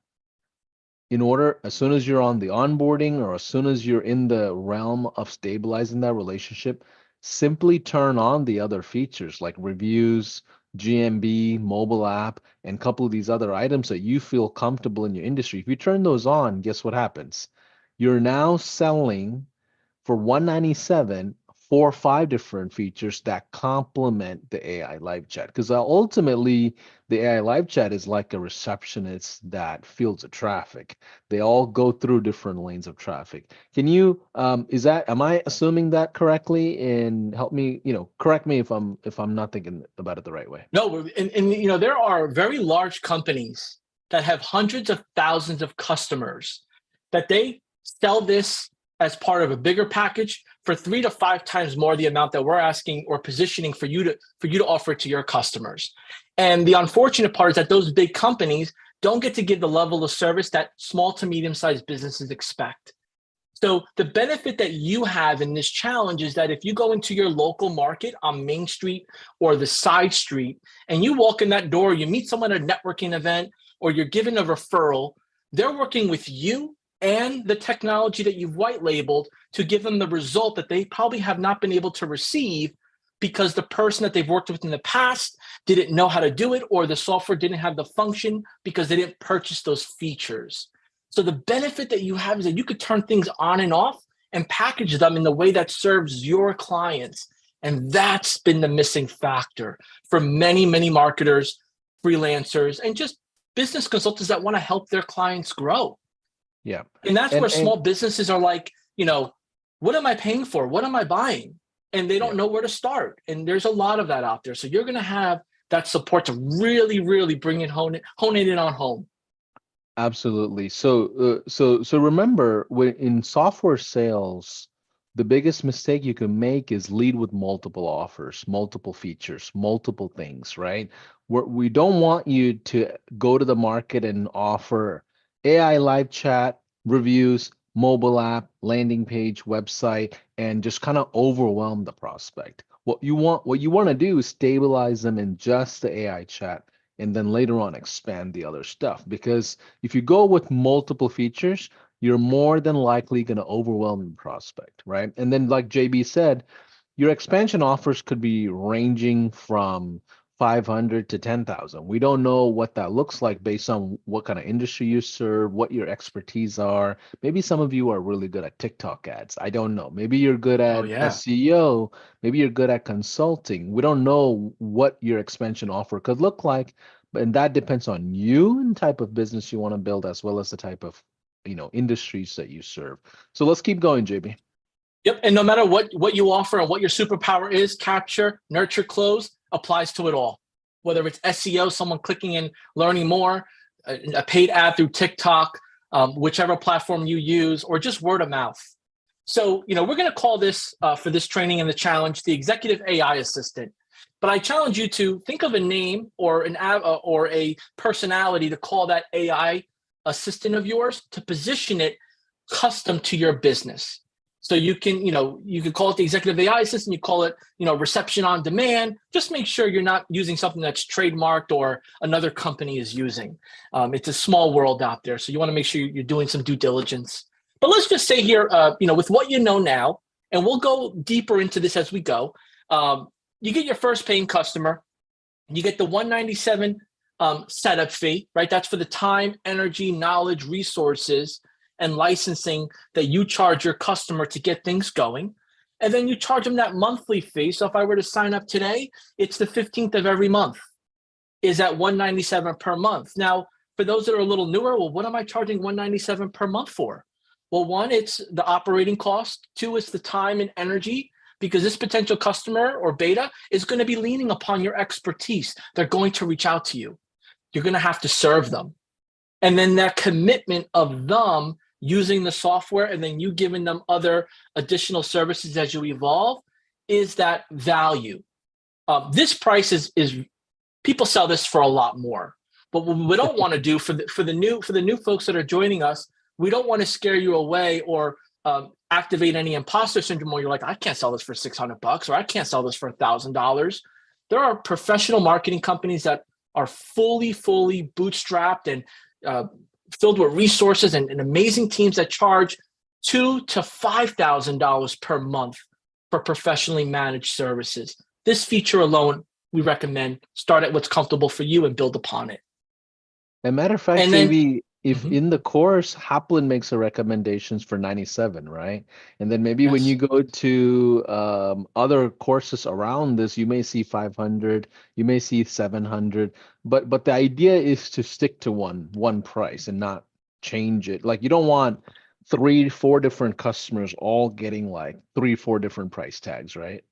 A: In order, as soon as you're on the onboarding or as soon as you're in the realm of stabilizing that relationship, simply turn on the other features like reviews, GMB, mobile app, and a couple of these other items that you feel comfortable in your industry. If you turn those on, guess what happens? You're now selling for 197 4 or 5 different features that complement the AI live chat, because ultimately the AI live chat is like a receptionist that fields the traffic. They all go through different lanes of traffic. Can you am I assuming that correctly? And help me, correct me if I'm not thinking about it the right way.
B: No, and there are very large companies that have hundreds of thousands of customers that they sell this as part of a bigger package for 3 to 5 times more the amount that we're asking or positioning for you to offer to your customers. And the unfortunate part is that those big companies don't get to give the level of service that small to medium-sized businesses expect. So the benefit that you have in this challenge is that if you go into your local market on Main Street or the side street, and you walk in that door, you meet someone at a networking event, or you're given a referral, they're working with you and the technology that you've white labeled to give them the result that they probably have not been able to receive because the person that they've worked with in the past didn't know how to do it, or the software didn't have the function because they didn't purchase those features. So the benefit that you have is that you could turn things on and off and package them in the way that serves your clients. And that's been the missing factor for many, many marketers, freelancers, and just business consultants that want to help their clients grow.
A: Yeah.
B: And that's where
A: And
B: small businesses are like, what am I paying for? What am I buying? And they
A: yeah.
B: don't know where to start. And there's a lot of that out there. So you're going to have that support to really, really hone it in on home.
A: Absolutely. So remember, when in software sales, the biggest mistake you can make is lead with multiple offers, multiple features, multiple things, right? We don't want you to go to the market and offer AI live chat, reviews, mobile app, landing page, website, and just kind of overwhelm the prospect. What you want to do is stabilize them in just the AI chat, and then later on expand the other stuff. Because if you go with multiple features, you're more than likely going to overwhelm the prospect, right? And then, like JB said, your expansion offers could be ranging from 500 to 10,000. We don't know what that looks like based on what kind of industry you serve, what your expertise are. Maybe some of you are really good at TikTok ads. I don't know. Maybe you're good
B: Oh,
A: at
B: yeah.
A: SEO. Maybe you're good at consulting. We don't know what your expansion offer could look like, and that depends on you and type of business you want to build, as well as the type of industries that you serve. So let's keep going, JB.
B: Yep. And no matter what you offer and what your superpower is, capture, nurture, close applies to it all. Whether it's SEO, someone clicking and learning more, a paid ad through TikTok, whichever platform you use, or just word of mouth. So, we're going to call this for this training and the challenge, the executive AI assistant. But I challenge you to think of a name or or a personality to call that AI assistant of yours, to position it custom to your business. So you can call it the executive AI assistant, you call it, reception on demand. Just make sure you're not using something that's trademarked or another company is using. It's a small world out there. So you want to make sure you're doing some due diligence. But let's just say here, with what you know now, and we'll go deeper into this as we go. You get your first paying customer, you get the 197 setup fee, right? That's for the time, energy, knowledge, resources, and licensing that you charge your customer to get things going. And then you charge them that monthly fee. So if I were to sign up today, it's the 15th of every month, is at 197 per month. Now, for those that are a little newer, well, what am I charging 197 per month for? Well, one, it's the operating cost. Two, it's the time and energy because this potential customer or beta is going to be leaning upon your expertise. They're going to reach out to you. You're going to have to serve them. And then that commitment of them using the software and then you giving them other additional services as you evolve is that value. This price is people sell this for a lot more. But what we don't want to do for the new folks that are joining us, we don't want to scare you away or activate any imposter syndrome where you're like, I can't sell this for $600 or I can't sell this for $1,000. There are professional marketing companies that are fully bootstrapped and filled with resources and amazing teams that charge $2,000 to $5,000 per month for professionally managed services. This feature alone, we recommend start at what's comfortable for you and build upon it.
A: As a matter of fact,
B: And then,
A: JB, if in the course, Haplin makes a recommendations for 97, right? And then maybe when
B: yes,
A: you go to other courses around this, you may see 500, you may see 700, but the idea is to stick to one price and not change it. Like you don't want 3, 4 different customers all getting like 3, 4 different price tags, right?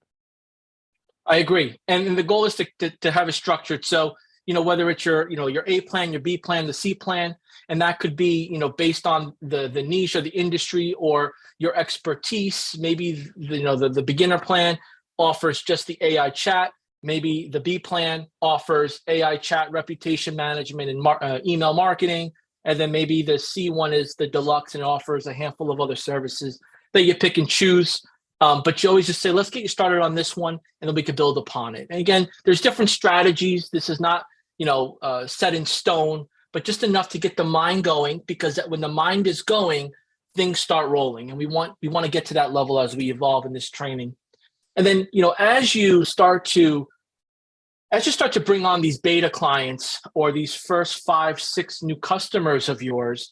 B: I agree. And the goal is to have it structured. So, whether it's your A plan, your B plan, the C plan, and that could be, based on the niche or the industry or your expertise. Maybe, the beginner plan offers just the AI chat. Maybe the B plan offers AI chat, reputation management, and email marketing. And then maybe the C one is the deluxe and it offers a handful of other services that you pick and choose. But you always just say, let's get you started on this one, and then we could build upon it. And again, there's different strategies. This is not, set in stone, but just enough to get the mind going. Because when the mind is going, things start rolling, and we want to get to that level as we evolve in this training. And then, as you start to bring on these beta clients or these first 5, 6 new customers of yours,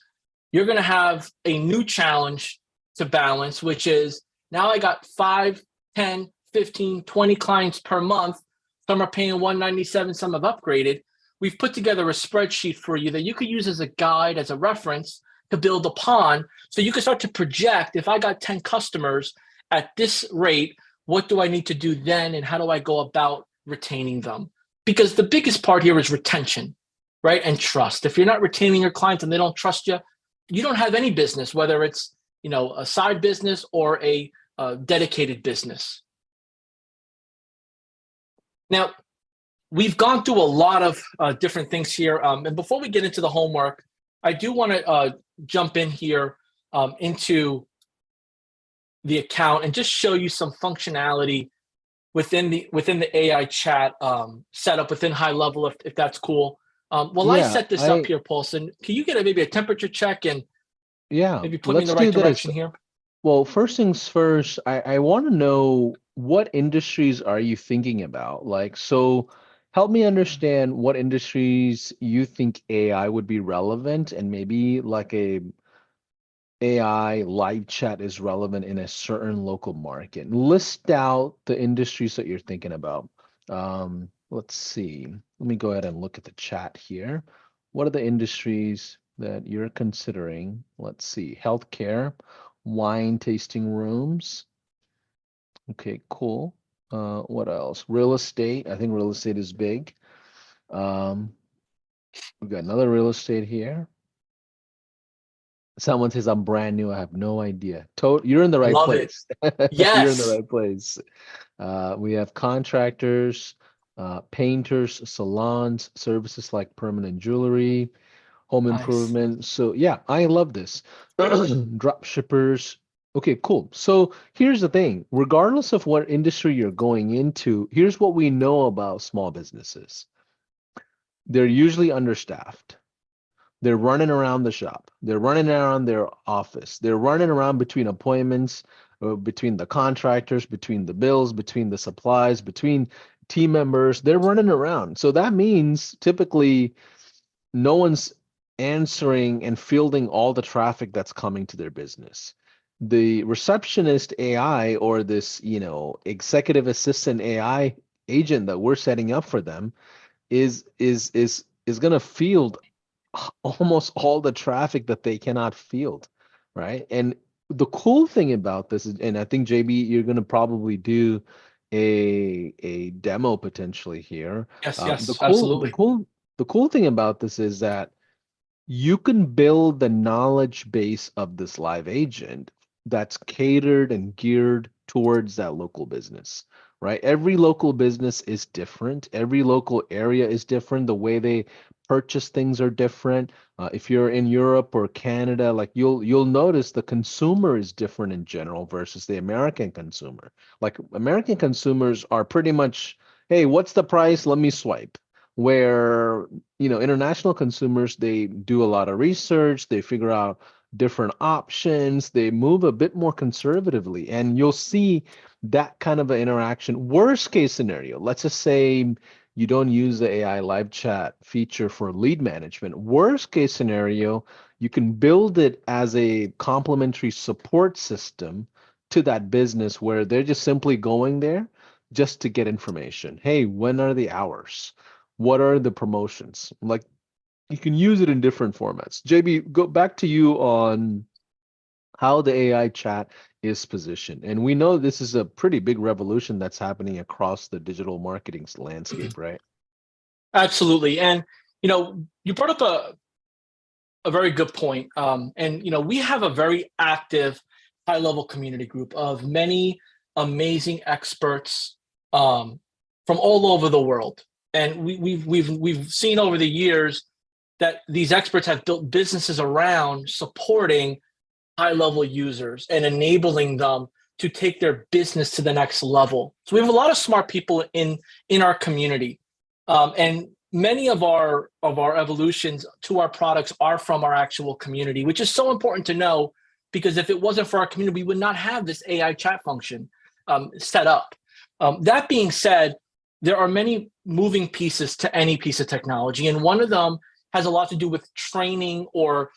B: you're going to have a new challenge to balance, which is now I got 5, 10, 15, 20 clients per month. Some are paying $197, some have upgraded. We've put together a spreadsheet for you that you could use as a guide, as a reference to build upon. So you can start to project, if I got 10 customers at this rate, what do I need to do then? And how do I go about retaining them? Because the biggest part here is retention, right? And trust. If you're not retaining your clients and they don't trust you, you don't have any business, whether it's, a side business or a dedicated business. Now, we've gone through a lot of different things here. And before we get into the homework, I do want to jump in here into the account and just show you some functionality within the AI chat setup within HighLevel, if that's cool. While I
A: Yeah,
B: set this up here, Paulson, can you get maybe a temperature check and maybe put me in
A: let's
B: the right
A: do this.
B: direction here?
A: Well, first things first, I want to know what industries are you thinking about? Like, so help me understand what industries you think AI would be relevant and maybe like a AI live chat is relevant in a certain local market. List out the industries that you're thinking about. Let's see. Let me go ahead and look at the chat here. What are the industries that you're considering? Let's see. Healthcare, wine tasting rooms. Okay, cool. What else? Real estate. I think real estate is big. We've got another real estate here. Someone says I'm brand new. I have no idea. You're in the
B: I
A: right
B: love it.
A: place. You're in the
B: Yes.
A: right place. We have contractors, painters, salons, services like permanent jewelry, home
B: Nice.
A: improvement. So yeah, I love this. Drop shippers. Okay, cool. So here's the thing. Regardless of what industry you're going into, here's what we know about small businesses. They're usually understaffed. They're running around the shop. They're running around their office. They're running around between appointments, between the contractors, between the bills, between the supplies, between team members. They're running around. So that means typically no one's answering and fielding all the traffic that's coming to their business. The receptionist AI or this, executive assistant AI agent that we're setting up for them is going to field almost all the traffic that they cannot field. right? And the cool thing about this is, and I think JB, you're going to probably do a demo potentially here.
B: Yes,
A: Um, the
B: yes,
A: cool the
B: absolutely.
A: cool the cool thing about this is that you can build the knowledge base of this live agent that's catered and geared towards that local business, right? Every local business is different. Every local area is different. The way they purchase things are different. If you're in Europe or Canada, like you'll notice the consumer is different in general versus the American consumer. Like American consumers are pretty much, hey, what's the price? Let me swipe. Where international consumers, they do a lot of research, they figure out different options, they move a bit more conservatively, and you'll see that kind of an interaction. Worst case scenario, let's just say you don't use the AI live chat feature for lead management. Worst case scenario, you can build it as a complementary support system to that business where they're just simply going there just to get information. Hey, when are the hours? What are the promotions? Like, you can use it in different formats. JB, go back to you on how the AI chat is positioned. And we know this is a pretty big revolution that's happening across the digital marketing landscape, right?
B: Absolutely. And you brought up a very good point. And we have a very active high level community group of many amazing experts from all over the world. And we've seen over the years that these experts have built businesses around supporting high level users and enabling them to take their business to the next level. So we have a lot of smart people in our community, and many of our evolutions to our products are from our actual community, which is so important to know, because if it wasn't for our community, we would not have this AI chat function set up. That being said, there are many moving pieces to any piece of technology, and one of them has a lot to do with training or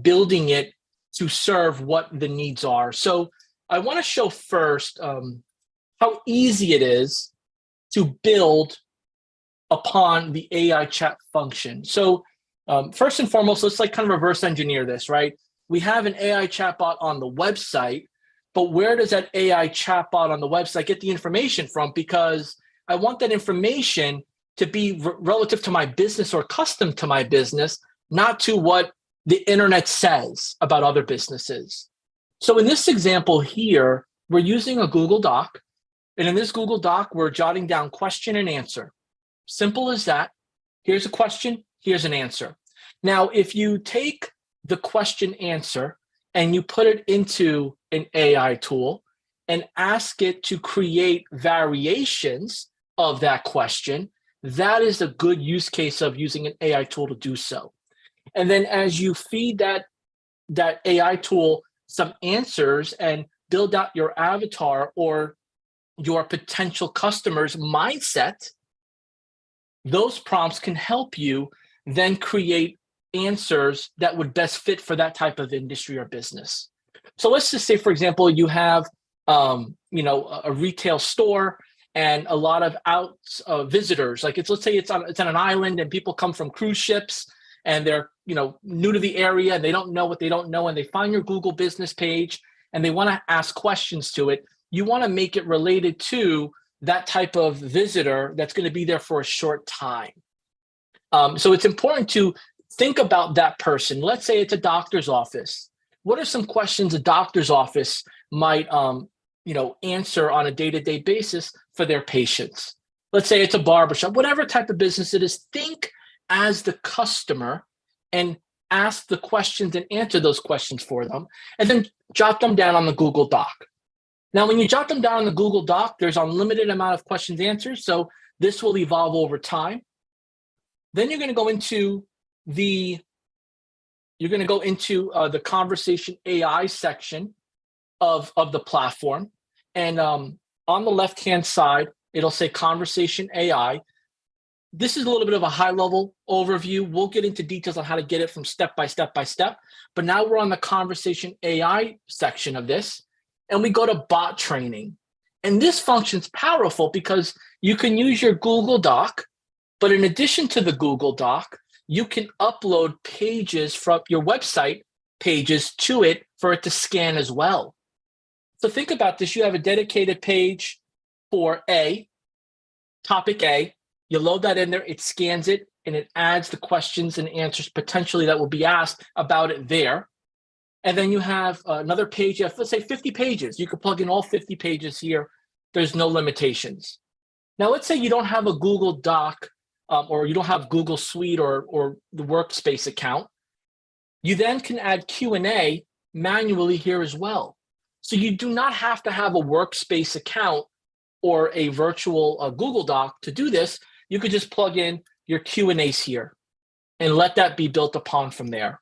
B: building it to serve what the needs are. So I want to show first how easy it is to build upon the AI chat function. So first and foremost, let's kind of reverse engineer this, right? We have an AI chatbot on the website, but where does that AI chatbot on the website get the information from? Because I want that information to be relative to my business or custom to my business, not to what the internet says about other businesses. So in this example here, we're using a Google Doc. And in this Google Doc, we're jotting down question and answer. Simple as that. Here's a question, here's an answer. Now, if you take the question answer and you put it into an AI tool and ask it to create variations of that question, that is a good use case of using an AI tool to do so. And then as you feed that AI tool some answers and build out your avatar or your potential customer's mindset, those prompts can help you then create answers that would best fit for that type of industry or business. So let's just say, for example, you have a retail store and a lot of visitors. Like let's say it's on an island and people come from cruise ships and they're new to the area and they don't know what they don't know, and they find your Google business page and they want to ask questions to it. You want to make it related to that type of visitor that's going to be there for a short time. So it's important to think about that person. Let's say it's a doctor's office. What are some questions a doctor's office might answer on a day-to-day basis for their patients? Let's say it's a barbershop, whatever type of business it is. Think as the customer and ask the questions and answer those questions for them, and then jot them down on the Google Doc. Now, when you jot them down on the Google Doc, there's an unlimited amount of questions and answers, so this will evolve over time. Then you're going to go into the conversation AI section of the platform, and on the left-hand side, it'll say conversation AI. This is a little bit of a high-level overview. We'll get into details on how to get it from step by step by step. But now we're on the conversation AI section of this, and we go to bot training. And this function's powerful because you can use your Google Doc, but in addition to the Google Doc, you can upload pages from your website pages to it for it to scan as well. So think about this. You have a dedicated page for topic A. You load that in there, it scans it, and it adds the questions and answers potentially that will be asked about it there. And then you have another page, you have, let's say 50 pages. You could plug in all 50 pages here. There's no limitations. Now, let's say you don't have a Google Doc or you don't have Google Suite or the Workspace account. You then can add Q&A manually here as well. So you do not have to have a Workspace account or a virtual Google Doc to do this. You could just plug in your Q&As here and let that be built upon from there.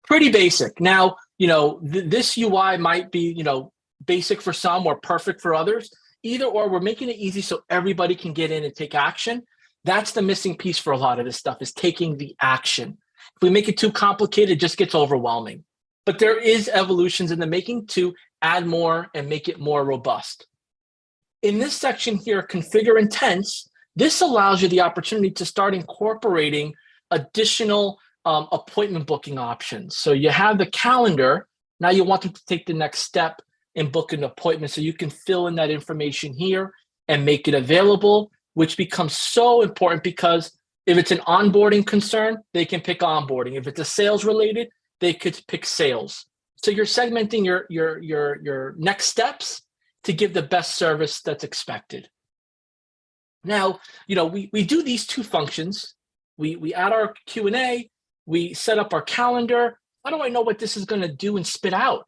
B: Pretty basic. Now, this UI might be, basic for some or perfect for others. Either or, we're making it easy so everybody can get in and take action. That's the missing piece for a lot of this stuff, is taking the action. If we make it too complicated, it just gets overwhelming. But there is evolutions in the making to add more and make it more robust. In this section here, configure intents, this allows you the opportunity to start incorporating additional appointment booking options. So you have the calendar. Now you want them to take the next step in book an appointment. So you can fill in that information here and make it available, which becomes so important because if it's an onboarding concern, they can pick onboarding. If it's a sales related, they could pick sales. So you're segmenting your next steps to give the best service that's expected. Now, we do these two functions. We add our Q&A, we set up our calendar. How do I know what this is going to do and spit out?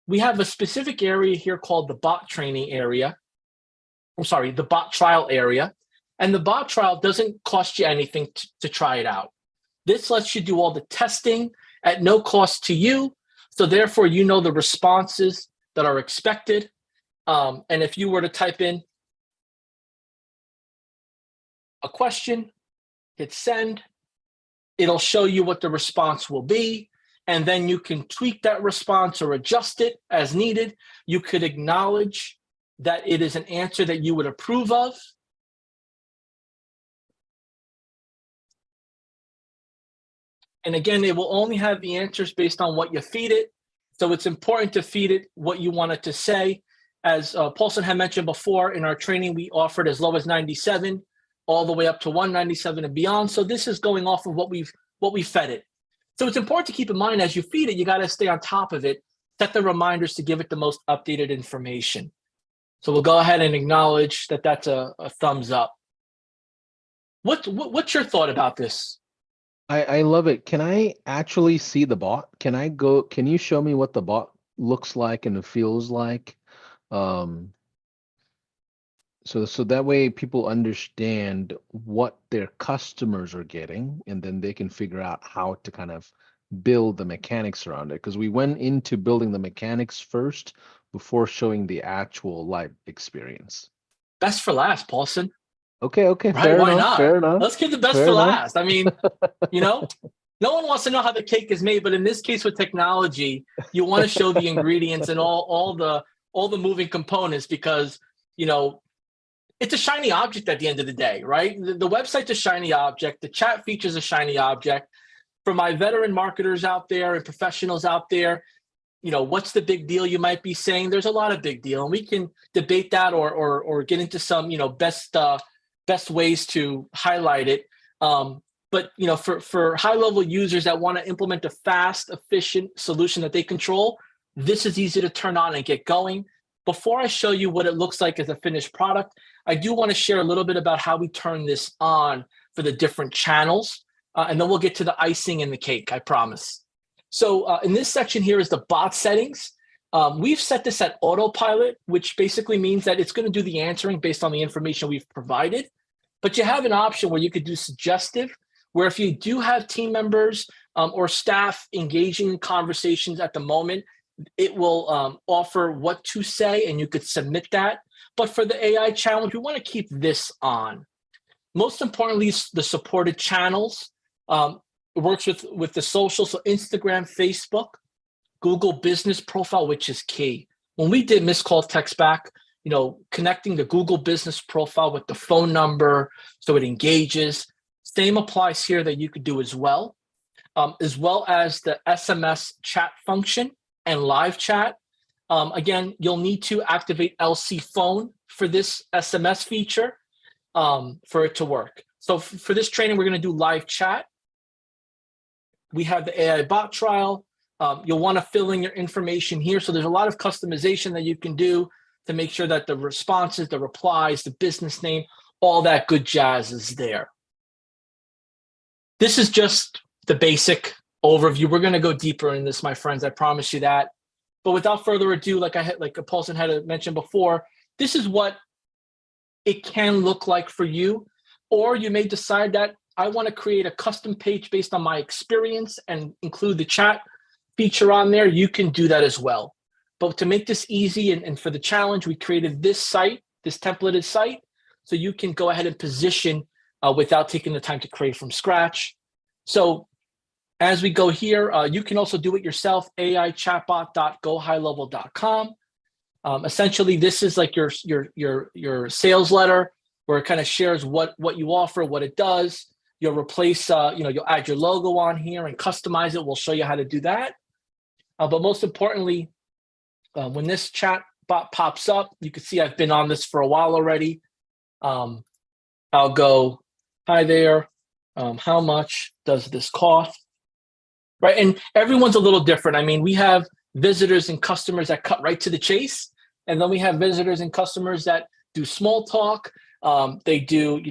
B: We have a specific area here called the bot training area. The bot trial area. And the bot trial doesn't cost you anything to try it out. This lets you do all the testing at no cost to you. So therefore, you know the responses that are expected. And if you were to type in a question, hit send, it'll show you what the response will be. And then you can tweak that response or adjust it as needed. You could acknowledge that it is an answer that you would approve of. And again, it will only have the answers based on what you feed it. So it's important to feed it what you want it to say. As Paulson had mentioned before, in our training, we offered as low as 97, all the way up to 197 and beyond. So this is going off of what we fed it. So it's important to keep in mind as you feed it, you got to stay on top of it, set the reminders to give it the most updated information. So we'll go ahead and acknowledge that that's a thumbs up. What's your thought about this?
A: I love it. Can I actually see the bot? Can you show me what the bot looks like and feels like? So that way people understand what their customers are getting, and then they can figure out how to kind of build the mechanics around it. Because we went into building the mechanics first before showing the actual live experience.
B: Best for last, Paulson.
A: Okay,
B: Right?
A: fair
B: Why
A: enough,
B: not?
A: fair enough.
B: Let's get the best
A: Fair
B: for
A: enough.
B: last. I mean, no one wants to know how the cake is made, but in this case with technology, you want to show the ingredients and all the moving components because, it's a shiny object at the end of the day, right? The website's a shiny object. The chat feature's a shiny object. For my veteran marketers out there and professionals out there, what's the big deal you might be saying? There's a lot of big deal, and we can debate that or get into some, best ways to highlight it. But for high-level users that want to implement a fast, efficient solution that they control, this is easy to turn on and get going. Before I show you what it looks like as a finished product, I do want to share a little bit about how we turn this on for the different channels, and then we'll get to the icing and the cake, I promise. So in this section here is the bot settings. We've set this at autopilot, which basically means that it's going to do the answering based on the information we've provided. But you have an option where you could do suggestive, where if you do have team members or staff engaging in conversations at the moment, it will offer what to say and you could submit that. But for the AI challenge, we want to keep this on. Most importantly, the supported channels. It works with the social, so Instagram, Facebook, Google Business Profile, which is key. When we did missed call text back, connecting the Google Business Profile with the phone number so it engages. Same applies here that you could do as well. as well as the SMS chat function and live chat. Again, you'll need to activate LC phone for this SMS feature for it to work. So for this training, we're going to do live chat. We have the AI bot trial. You'll want to fill in your information here. So there's a lot of customization that you can do to make sure that the responses, the replies, the business name, all that good jazz is there. This is just the basic overview. We're going to go deeper in this, my friends. I promise you that. But without further ado, like Paulson had mentioned before, this is what it can look like for you. Or you may decide that I want to create a custom page based on my experience and include the chat feature on there. You can do that as well. But to make this easy and for the challenge, we created this site, this templated site, so you can go ahead and position without taking the time to create from scratch. So as we go here, you can also do it yourself, aichatbot.gohighlevel.com. Essentially, this is like your sales letter where it kind of shares what you offer, what it does. You'll replace, you'll add your logo on here and customize it. We'll show you how to do that. But most importantly, when this chat bot pops up, you can see I've been on this for a while already. I'll go, hi there. How much does this cost? Right, and everyone's a little different. I mean, we have visitors and customers that cut right to the chase, and then we have visitors and customers that do small talk. They do,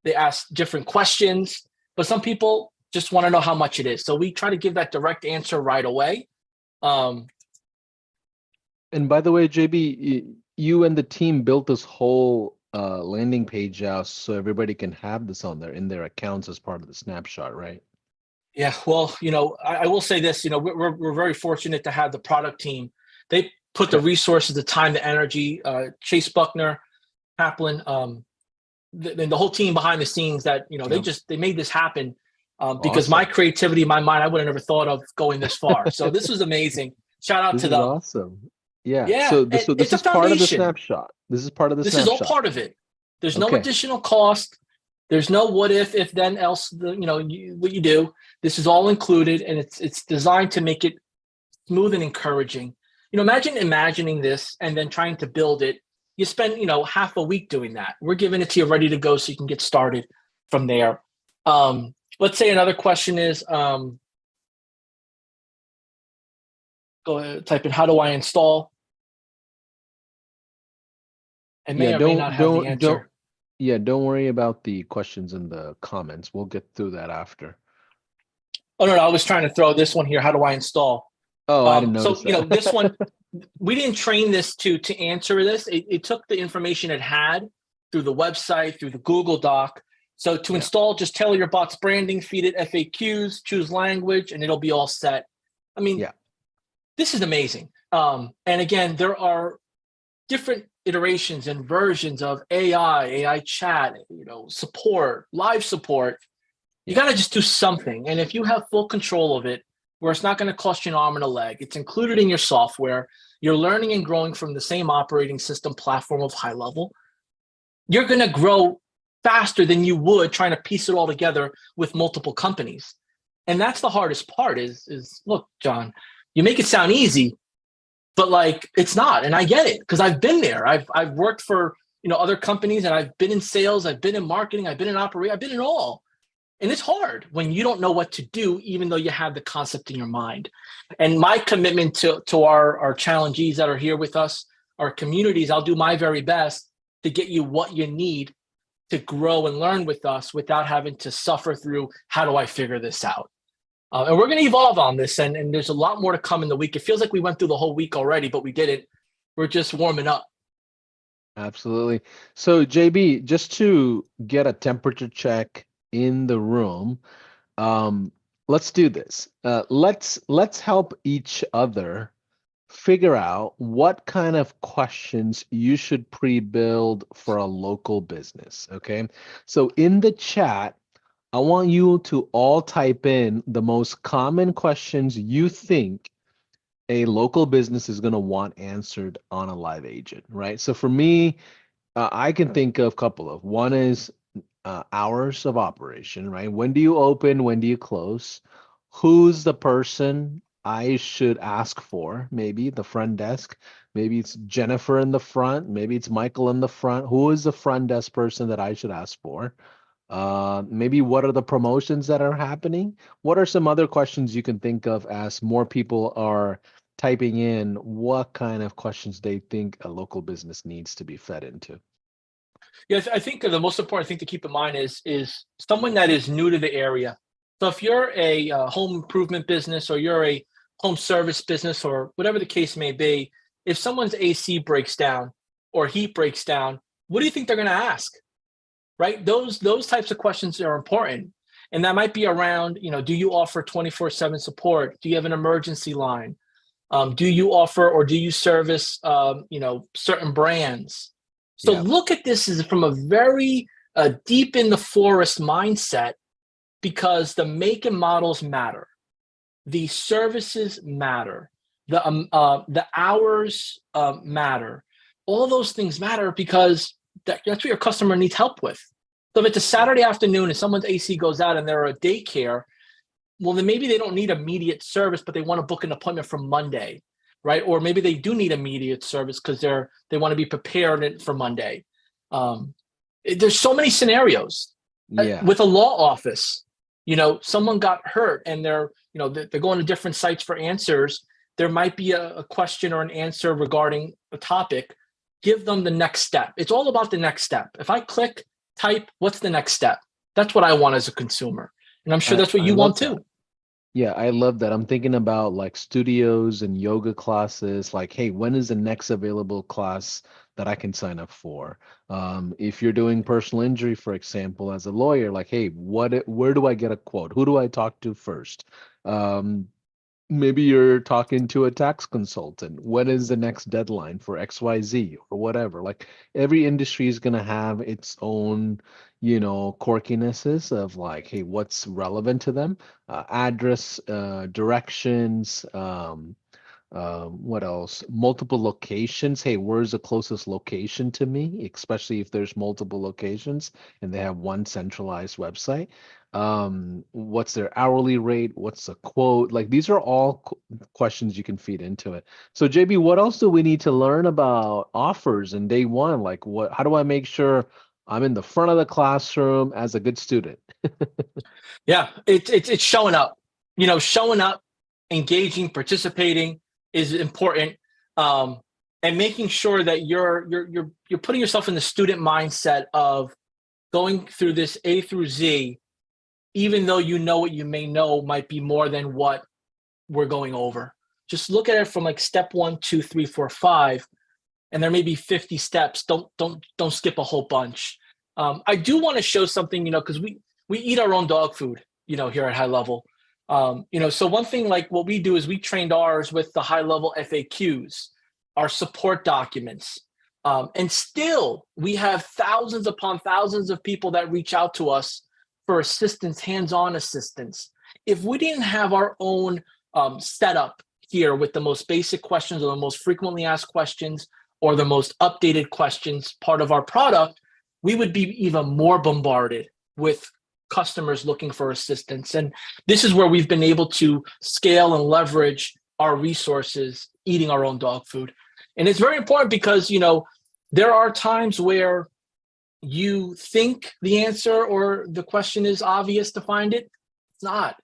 B: they ask different questions, but some people just want to know how much it is. So we try to give that direct answer right away.
A: And by the way, JB, you and the team built this whole landing page out so everybody can have this on there in their accounts as part of the snapshot, right?
B: Yeah, well, I will say this, we're very fortunate to have the product team. They put the resources, the time, the energy, Chase Buckner, Kaplan, the whole team behind the scenes that, they made this happen because my creativity, my mind, I would have never thought of going this far. So this was amazing. Shout out to them.
A: Awesome. Yeah.
B: Yeah.
A: So this is part of the snapshot. This is part of the
B: snapshot. This is all part of it. There's no additional cost. There's no what if then, else, what you do. This is all included, and it's designed to make it smooth and encouraging. Imagine imagining this and then trying to build it. You spend, half a week doing that. We're giving it to you ready to go so you can get started from there. Let's say another question is, go ahead, type in, how do I install? And may or may not have the answer.
A: Don't worry about the questions in the comments. We'll get through that after.
B: Oh, no, I was trying to throw this one here. How do I install?
A: Oh, I didn't notice
B: that. This one, we didn't train this to answer this. It took the information it had through the website, through the Google Doc. So to install, just tell your bot's branding, feed it FAQs, choose language, and it'll be all set. I mean, this is amazing. And again, there are different iterations and versions of AI chat, support, live support. You got to just do something. And if you have full control of it, where it's not going to cost you an arm and a leg, it's included in your software, you're learning and growing from the same operating system platform of HighLevel, you're going to grow faster than you would trying to piece it all together with multiple companies. And that's the hardest part is look, John, you make it sound easy, but it's not. And I get it because I've been there. I've worked for, other companies, and I've been in sales, I've been in marketing, I've been in operation, I've been in all. And it's hard when you don't know what to do, even though you have the concept in your mind. And my commitment to our challengees that are here with us, our communities, I'll do my very best to get you what you need to grow and learn with us without having to suffer through, how do I figure this out? And we're going to evolve on this, and there's a lot more to come in the week. It feels like we went through the whole week already, but we didn't. We're just warming up.
A: Absolutely. So JB, just to get a temperature check in the room, let's do this. Let's help each other figure out what kind of questions you should pre-build for a local business. Okay. So in the chat, I want you to all type in the most common questions you think a local business is going to want answered on a live agent, right? So for me, I can think of a couple of. One is hours of operation, right? When do you open? When do you close? who's the person I should ask for? Maybe the front desk. Maybe it's Jennifer in the front. Maybe it's Michael in the front. Who is the front desk person that I should ask for? Maybe what are the promotions that are happening? What are some other questions you can think of as more people are typing in what kind of questions they think a local business needs to be fed into?
B: Yes, I think the most important thing to keep in mind is someone that is new to the area. So if you're a home improvement business or you're a home service business or whatever the case may be, if someone's AC breaks down or heat breaks down, what do you think they're going to ask? Right? Those types of questions are important, and that might be around, do you offer 24/7 support? Do you have an emergency line? Do you offer or do you service certain brands? So
A: Yeah.
B: look at this as from a very deep in the forest mindset, because the make and models matter, the services matter, the hours matter. All those things matter because that's what your customer needs help with. So if it's a Saturday afternoon and someone's AC goes out and they're a daycare, well, then maybe they don't need immediate service, but they want to book an appointment for Monday, right? Or maybe they do need immediate service because they want to be prepared for Monday. Um, there's so many scenarios.
A: Yeah.
B: With a law office. Someone got hurt and they're going to different sites for answers. There might be a question or an answer regarding a topic. Give them the next step. It's all about the next step. If I click, type, what's the next step? That's what I want as a consumer. And I'm sure
A: I,
B: that's what
A: I
B: you want
A: love that.
B: too.
A: Yeah, I love that. I'm thinking about like studios and yoga classes. Like, hey, when is the next available class that I can sign up for? If you're doing personal injury, for example, as a lawyer, like, hey, where do I get a quote? Who do I talk to first? Um, Maybe you're talking to a tax consultant. When is the next deadline for XYZ or whatever? Like every industry is going to have its own, quirkinesses of like, hey, what's relevant to them? Address, directions, what else? Multiple locations. Hey, where's the closest location to me? Especially if there's multiple locations and they have one centralized website. What's their hourly rate? What's the quote? Like these are all questions you can feed into it. So JB, what else do we need to learn about offers in day one? Like how do I make sure I'm in the front of the classroom as a good student?
B: Yeah, it's showing up. Showing up, engaging, participating is important, um, and making sure that you're putting yourself in the student mindset of going through this A through Z, even though what you may know might be more than what we're going over. Just look at it from like step 1, 2, 3, 4, 5, and there may be 50 steps. Don't skip a whole bunch. I do want to show something, because we eat our own dog food, here at HighLevel. So one thing like what we do is we trained ours with the HighLevel FAQs, our support documents. And still, we have thousands upon thousands of people that reach out to us for assistance, hands-on assistance. If we didn't have our own setup here with the most basic questions or the most frequently asked questions or the most updated questions part of our product, we would be even more bombarded with customers looking for assistance. And this is where we've been able to scale and leverage our resources eating our own dog food. And it's very important because, there are times where you think the answer or the question is obvious to find it. It's not,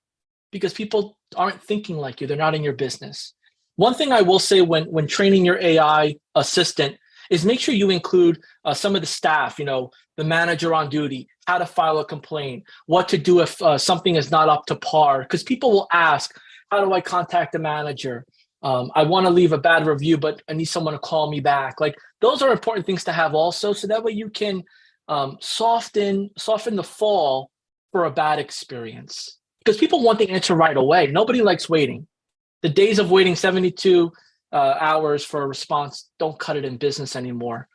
B: because people aren't thinking like you. They're not in your business. One thing I will say when training your AI assistant is make sure you include some of the staff, the manager on duty, how to file a complaint, what to do if something is not up to par. Because people will ask, how do I contact the manager? I want to leave a bad review, but I need someone to call me back. Like those are important things to have also, so that way you can soften the fall for a bad experience. Because people want the answer right away. Nobody likes waiting. The days of waiting 72 hours for a response don't cut it in business anymore.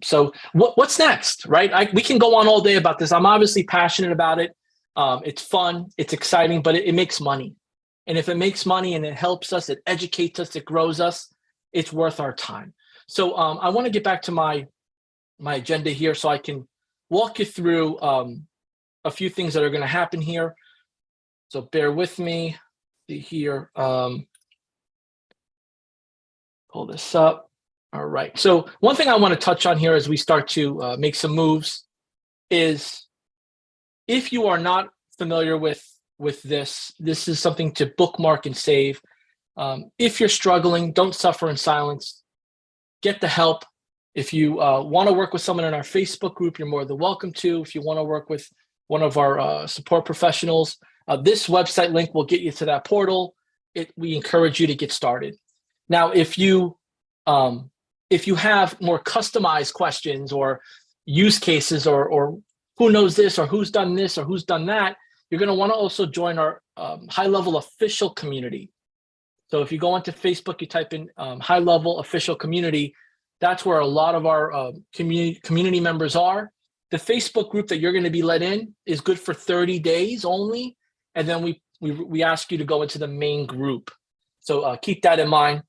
B: So what's next, right? We can go on all day about this. I'm obviously passionate about it. It's fun, it's exciting, but it makes money. And if it makes money and it helps us, it educates us, it grows us, it's worth our time. So I want to get back to my agenda here so I can walk you through a few things that are going to happen here. So bear with me. See here. Pull this up. All right. So one thing I want to touch on here as we start to make some moves is, if you are not familiar with this is something to bookmark and save. If you're struggling, don't suffer in silence. Get the help. If you want to work with someone in our Facebook group, you're more than welcome to. If you want to work with one of our support professionals, this website link will get you to that portal. We encourage you to get started. Now, if you have more customized questions or use cases, or who knows this, or who's done this, or who's done that, you're going to want to also join our HighLevel official community. So if you go onto Facebook, you type in HighLevel official community, that's where a lot of our community members are. The Facebook group that you're going to be let in is good for 30 days only. And then we ask you to go into the main group. So keep that in mind.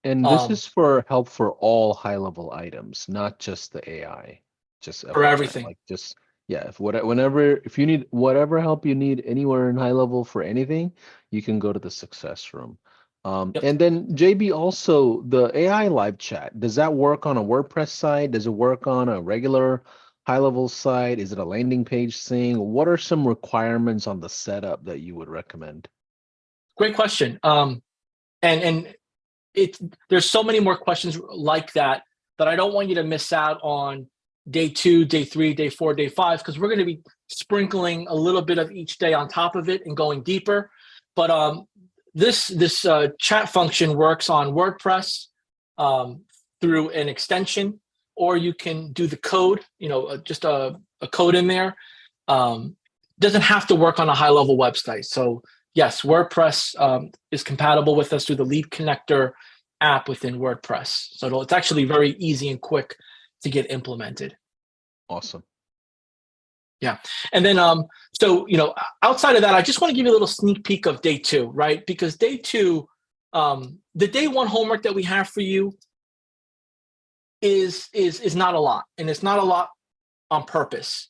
A: And this is for help for all high-level items, not just the AI. Just
B: for
A: FYI.
B: everything.
A: Like just, yeah, if you need whatever help you need anywhere in high level for anything, you can go to the success room.
B: Yep.
A: And then JB, also the AI live chat, does that work on a WordPress site? Does it work on a regular high-level site? Is it a landing page thing? What are some requirements on the setup that you would recommend?
B: Great question. And there's so many more questions like that I don't want you to miss out on day 2, day 3, day 4, day 5, because we're going to be sprinkling a little bit of each day on top of it and going deeper. But this chat function works on WordPress through an extension, or you can do the code, just a code in there. Doesn't have to work on a high-level website. So yes, WordPress is compatible with us through the Lead Connector app within WordPress. So it's actually very easy and quick to get implemented.
A: Awesome.
B: Yeah. And then, so, outside of that, I just want to give you a little sneak peek of day 2, right? Because day 2, the day 1 homework that we have for you is not a lot, and it's not a lot on purpose.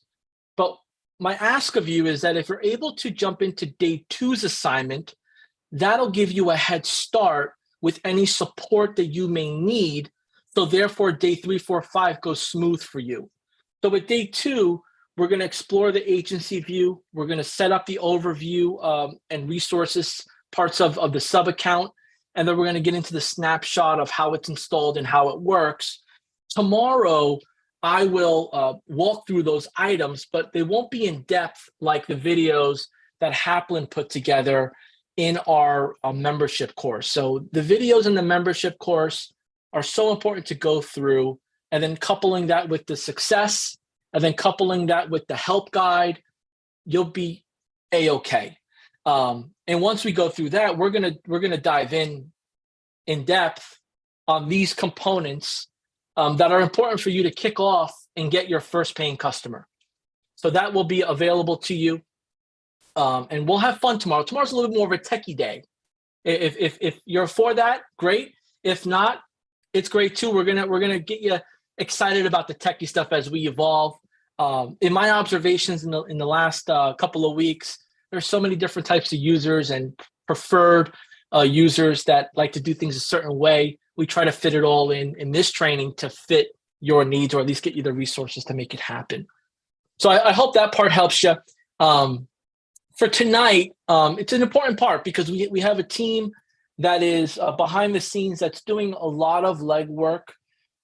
B: But my ask of you is that if you're able to jump into day 2's assignment, that'll give you a head start with any support that you may need. So therefore, day 3, 4, 5 goes smooth for you. So with day 2, we're going to explore the agency view. We're going to set up the overview and resources parts of the sub account. And then we're going to get into the snapshot of how it's installed and how it works. Tomorrow, I will walk through those items, but they won't be in depth like the videos that Haplin put together in our membership course. So the videos in the membership course are so important to go through, and then coupling that with the success, and then coupling that with the help guide, you'll be A-okay. And once we go through that, we're gonna dive in depth on these components that are important for you to kick off and get your first paying customer. So that will be available to you. And we'll have fun tomorrow. Tomorrow's a little bit more of a techie day. If you're for that, great. If not, it's great too. We're gonna get you excited about the techie stuff as we evolve. In my observations in the last couple of weeks, there's so many different types of users and preferred users that like to do things a certain way. We try to fit it all in this training to fit your needs, or at least get you the resources to make it happen. So I hope that part helps you. For tonight, it's an important part because we have a team that is behind the scenes that's doing a lot of legwork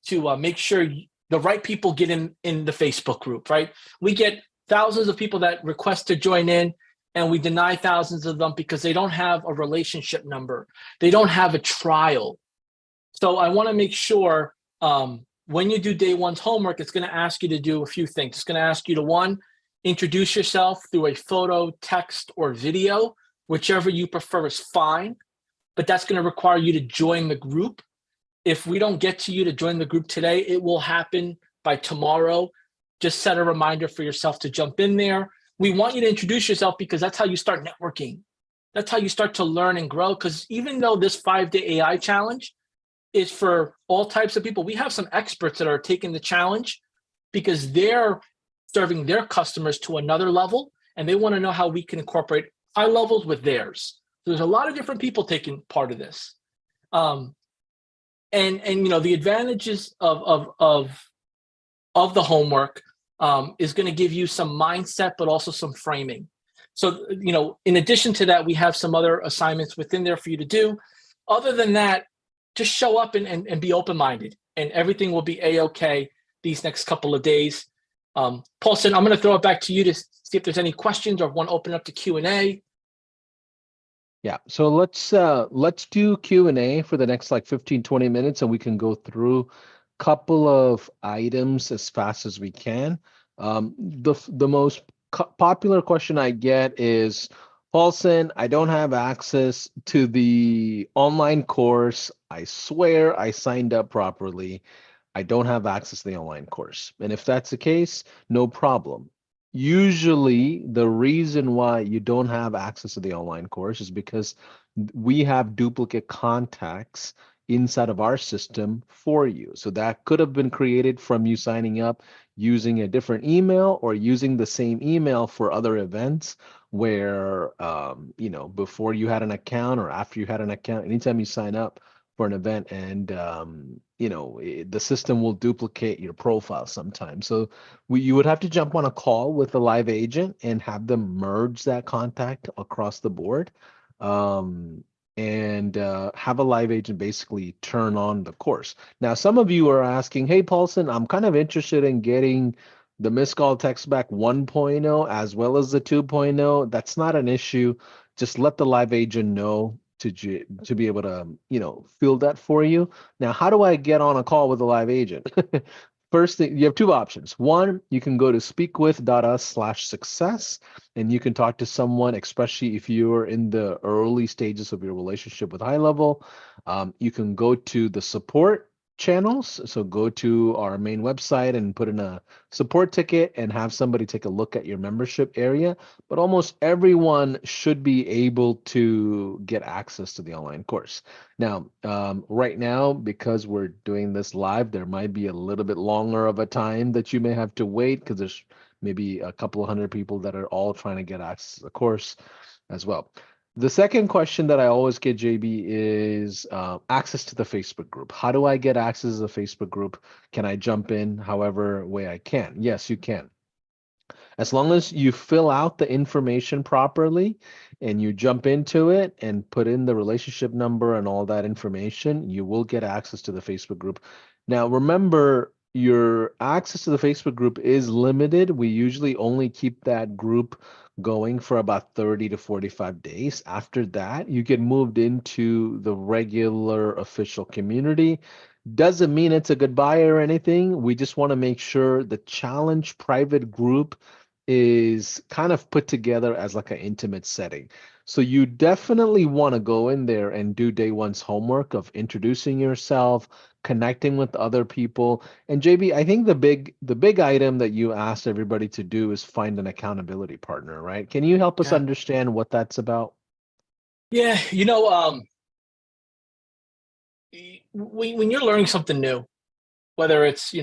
B: to make sure the right people get in the Facebook group, right? We get thousands of people that request to join in, and we deny thousands of them because they don't have a relationship number. They don't have a trial. So I want to make sure when you do day 1's homework, it's going to ask you to do a few things. It's going to ask you to, 1, introduce yourself through a photo, text, or video, whichever you prefer is fine, but that's going to require you to join the group. If we don't get to you to join the group today, it will happen by tomorrow. Just set a reminder for yourself to jump in there. We want you to introduce yourself because that's how you start networking. That's how you start to learn and grow, because even though this 5-day AI challenge is for all types of people, we have some experts that are taking the challenge because they're serving their customers to another level, and they want to know how we can incorporate HighLevel's with theirs. There's a lot of different people taking part of this. Um, and the advantages of the homework is going to give you some mindset, but also some framing. So, in addition to that, we have some other assignments within there for you to do. Other than that, just show up and be open-minded, and everything will be a-okay these next couple of days. Paulson, I'm going to throw it back to you to see if there's any questions or want to open up to Q&A.
A: Yeah, so let's do Q&A for the next like 15, 20 minutes, and we can go through a couple of items as fast as we can. The most popular question I get is, Paulson, I don't have access to the online course. I swear I signed up properly. I don't have access to the online course. And if that's the case, no problem. Usually, the reason why you don't have access to the online course is because we have duplicate contacts inside of our system for you. So that could have been created from you signing up using a different email or using the same email for other events where, before you had an account or after you had an account, anytime you sign up for an event and, the system will duplicate your profile sometimes. So you would have to jump on a call with a live agent and have them merge that contact across the board. And have a live agent basically turn on the course. Now, some of you are asking, hey, Paulson, I'm kind of interested in getting the missed call text back 1.0 as well as the 2.0. That's not an issue. Just let the live agent know to be able to, fill that for you. Now, how do I get on a call with a live agent? First thing, you have two options. One, you can go to speakwith.us/success and you can talk to someone, especially if you're in the early stages of your relationship with HighLevel. You can go to the support channels. So go to our main website and put in a support ticket and have somebody take a look at your membership area. But almost everyone should be able to get access to the online course. Now, right now, because we're doing this live, there might be a little bit longer of a time that you may have to wait because there's maybe a couple of hundred people that are all trying to get access to the course as well. The second question that I always get, JB, is access to the Facebook group. How do I get access to the Facebook group? Can I jump in however way I can? Yes, you can. As long as you fill out the information properly and you jump into it and put in the relationship number and all that information, you will get access to the Facebook group. Now, remember, your access to the Facebook group is limited. We usually only keep that group going for about 30 to 45 days. After that, you get moved into the regular official community. Doesn't mean it's a goodbye or anything. We just want to make sure the challenge private group is kind of put together as like an intimate setting. So you definitely want to go in there and do day one's homework of introducing yourself, connecting with other people. And JB, I think the big item that you asked everybody to do is find an accountability partner, right? Can you help us
B: Yeah.
A: understand what that's about?
B: Yeah. When you're learning something new, whether it's,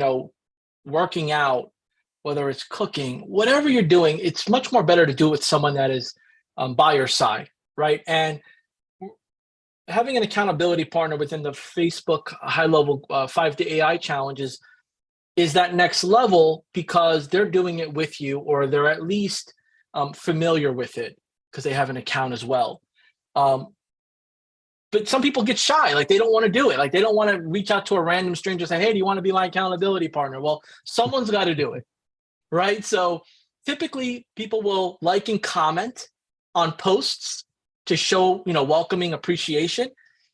B: working out, whether it's cooking, whatever you're doing, it's much more better to do it with someone that is by your side, right? And having an accountability partner within the Facebook HighLevel 5-day AI challenges is that next level because they're doing it with you, or they're at least familiar with it because they have an account as well. But some people get shy, like they don't want to do it, like they don't want to reach out to a random stranger and say, hey, do you want to be my accountability partner? Well, someone's got to do it, right? So typically people will like and comment on posts to show, welcoming appreciation.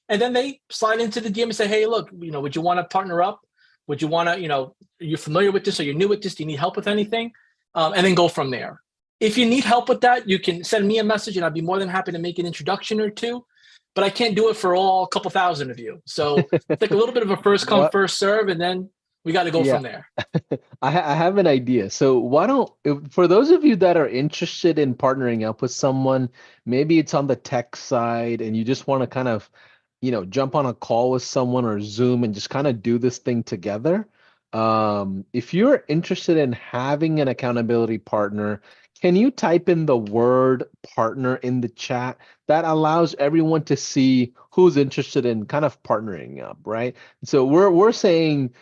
B: And then they slide into the DM and say, hey, look, would you want to partner up? Would you want to, are you familiar with this? Or you're new with this? Do you need help with anything? And then go from there. If you need help with that, you can send me a message and I'd be more than happy to make an introduction or two. But I can't do it for all couple thousand of you. So it's like a little bit of a first come,
A: What?
B: first serve, and then we got to go
A: Yeah.
B: from there.
A: I have an idea. So why don't, for those of you that are interested in partnering up with someone, maybe it's on the tech side and you just want to kind of, jump on a call with someone or Zoom and just kind of do this thing together. If you're interested in having an accountability partner, Can you type in the word partner in the chat? That allows everyone to see who's interested in kind of partnering up, right? So we're saying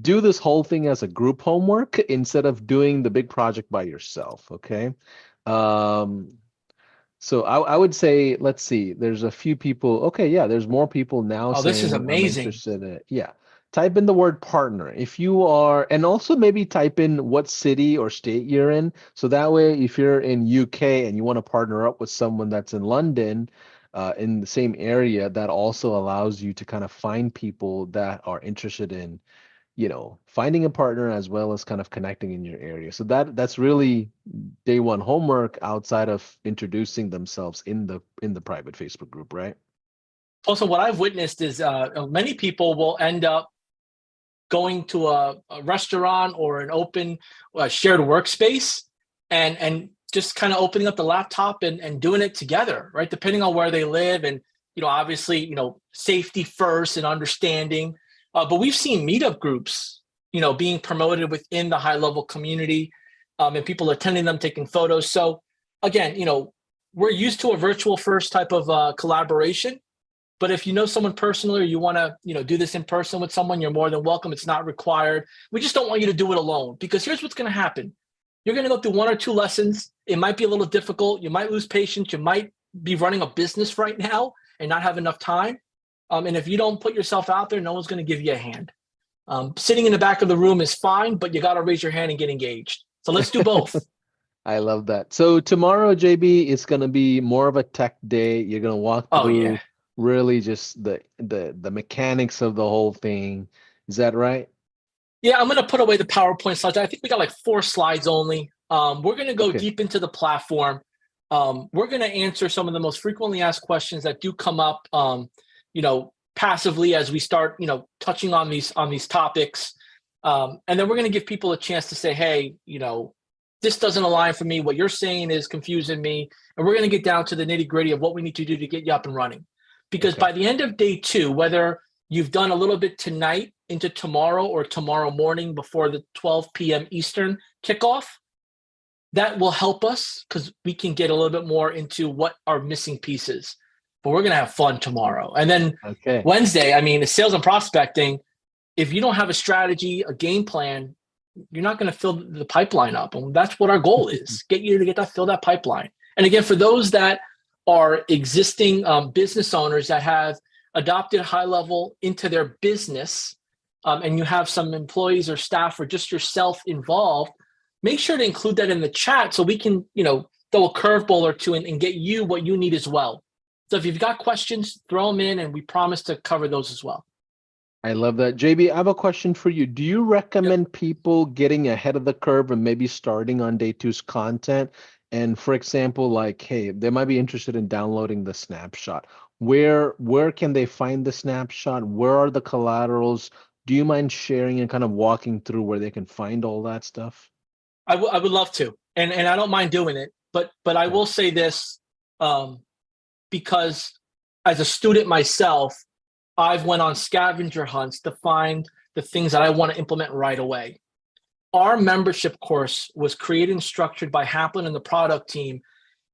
A: do this whole thing as a group homework instead of doing the big project by yourself, okay? Um, so I would say, let's see, there's a few people. Okay, yeah, there's more people now
B: Oh, this is
A: saying I'm
B: amazing.
A: interested in it. Yeah. Type in the word partner if you are, and also maybe type in what city or state you're in. So that way, if you're in UK and you want to partner up with someone that's in London, in the same area, that also allows you to kind of find people that are interested in, finding a partner as well as kind of connecting in your area. So that's really day one homework outside of introducing themselves in the private Facebook group, right?
B: Also, what I've witnessed is many people will end up going to a restaurant or an open shared workspace and just kind of opening up the laptop and doing it together, right? Depending on where they live and, obviously, safety first and understanding. But we've seen meetup groups, being promoted within the HighLevel community, and people attending them, taking photos. So again, we're used to a virtual first type of collaboration. But if you know someone personally or you want to, do this in person with someone, you're more than welcome. It's not required. We just don't want you to do it alone because here's what's going to happen. You're going to go through one or two lessons. It might be a little difficult. You might lose patience. You might be running a business right now and not have enough time. And if you don't put yourself out there, no one's going to give you a hand. Sitting in the back of the room is fine, but you got to raise your hand and get engaged. So let's do both.
A: I love that. So tomorrow, JB, is going to be more of a tech day. You're going to walk
B: Oh, yeah.
A: through really just the mechanics of the whole thing. Is that right?
B: Yeah, I'm going to put away the PowerPoint slides. I think we got like 4 slides only. We're going to go
A: Okay.
B: deep into the platform. We're going to answer some of the most frequently asked questions that do come up, passively as we start, touching on these topics. And then we're going to give people a chance to say, hey, this doesn't align for me. What you're saying is confusing me. And we're going to get down to the nitty gritty of what we need to do to get you up and running. Because
A: Okay.
B: by the end of day 2, whether you've done a little bit tonight into tomorrow or tomorrow morning before the 12 p.m. Eastern kickoff, that will help us because we can get a little bit more into what are missing pieces. But we're going to have fun tomorrow. And then
A: Okay.
B: Wednesday, I mean, the sales and prospecting, if you don't have a strategy, a game plan, you're not going to fill the pipeline up. And that's what our goal is, get you to fill that pipeline. And again, for those that are existing business owners that have adopted HighLevel into their business, and you have some employees or staff or just yourself involved, make sure to include that in the chat so we can, throw a curveball or two and get you what you need as well. So if you've got questions, throw them in and we promise to cover those as well.
A: I love that. JB, I have a question for you. Do you
B: Yep.
A: recommend people getting ahead of the curve and maybe starting on day two's content? And for example, like, hey, they might be interested in downloading the snapshot. Where can they find the snapshot? Where are the collaterals? Do you mind sharing and kind of walking through where they can find all that stuff?
B: I would love to, and I don't mind doing it, but I
A: Okay.
B: will say this, um, because as a student myself, I've went on scavenger hunts to find the things that I want to implement right away. Our membership course was created and structured by Haplin and the product team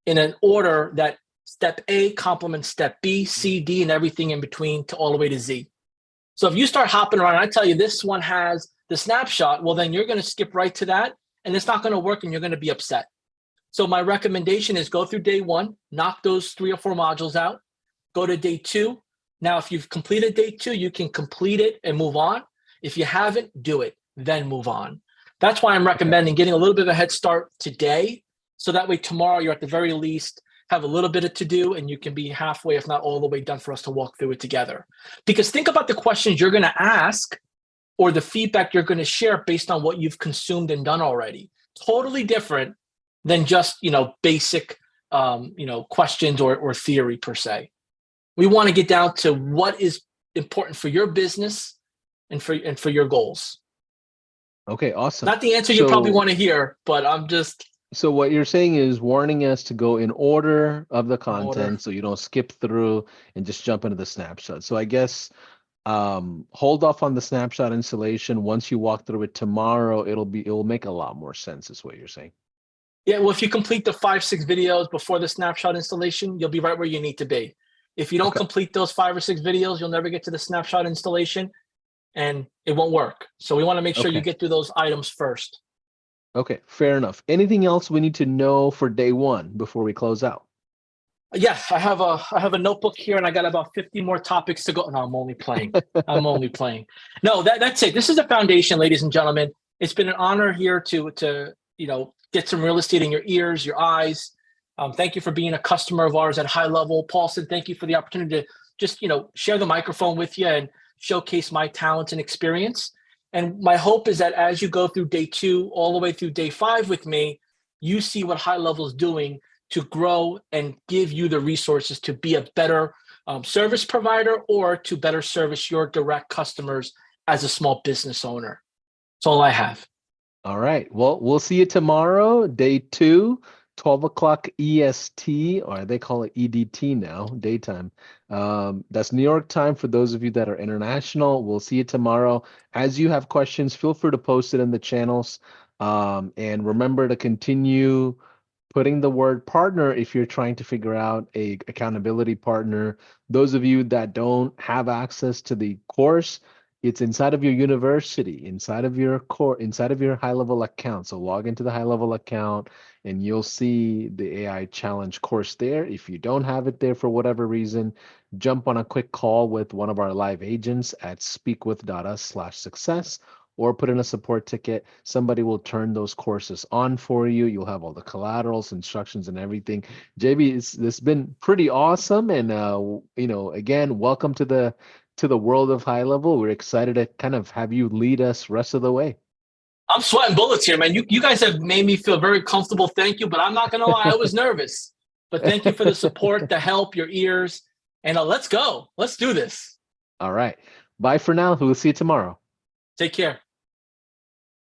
B: in an order that step A complements step B, C, D, and everything in between to all the way to Z. So if you start hopping around, I tell you this one has the snapshot, well, then you're going to skip right to that and it's not going to work and you're going to be upset. So my recommendation is go through day 1, knock those 3 or 4 modules out, go to day 2. Now, if you've completed day 2, you can complete it and move on. If you haven't, do it, then move on. That's why I'm
A: Okay.
B: recommending getting a little bit of a head start today. So that way tomorrow you're at the very least have a little bit of to do and you can be halfway, if not all the way done for us to walk through it together. Because think about the questions you're going to ask or the feedback you're going to share based on what you've consumed and done already. Totally different than just, basic, questions or theory per se. We want to get down to what is important for your business and for your goals.
A: Okay, awesome.
B: Not the answer you probably
A: So
B: want to hear, but I'm just
A: so what you're saying is warning us to go in order of the
B: in order.
A: content so you don't skip through and just jump into the snapshot. So I guess hold off on the snapshot installation. Once you walk through it tomorrow, it'll make a lot more sense, is what you're saying.
B: Yeah, well, if you complete the 5, 6 videos before the snapshot installation, you'll be right where you need to be. If you don't
A: Okay.
B: complete those 5 or 6 videos, you'll never get to the snapshot installation and it won't work. So we want to make sure you
A: Okay.
B: get through those items first.
A: Okay. Fair enough. Anything else we need to know for day one before we close out?
B: Yeah, I have a notebook here and I got about 50 more topics to go. No, I'm only playing. I'm only playing. No, that's it. This is the foundation, ladies and gentlemen. It's been an honor here to get some real estate in your ears, your eyes. Thank you for being a customer of ours at High Level. Paulson, thank you for the opportunity to just share the microphone with you and showcase my talents and experience. And my hope is that as you go through day 2 all the way through day 5 with me, you see what High Level is doing to grow and give you the resources to be a better service provider or to better service your direct customers as a small business owner. That's all I have.
A: All right. Well, we'll see you tomorrow, day 2, 12 o'clock EST, or they call it EDT now, daytime. That's New York time for those of you that are international. We'll see you tomorrow. As you have questions, feel free to post it in the channels. And remember to continue putting the word partner if you're trying to figure out a accountability partner. Those of you that don't have access to the course, it's inside of your university, inside of your core, inside of your high level account. So log into the high level account and you'll see the AI challenge course there. If you don't have it there for whatever reason, jump on a quick call with one of our live agents at speakwith.us/success or put in a support ticket. Somebody will turn those courses on for you. You'll have all the collaterals, instructions, and everything. JB, it's been pretty awesome. And again, welcome to the world of High Level. We're excited to kind of have you lead us rest of the way.
B: I'm sweating bullets here, man. You guys have made me feel very comfortable. Thank you. But I'm not going to lie, I was nervous. But thank you for the support, the help, your ears. And let's go. Let's do this.
A: All right. Bye for now. We'll see you tomorrow.
B: Take care.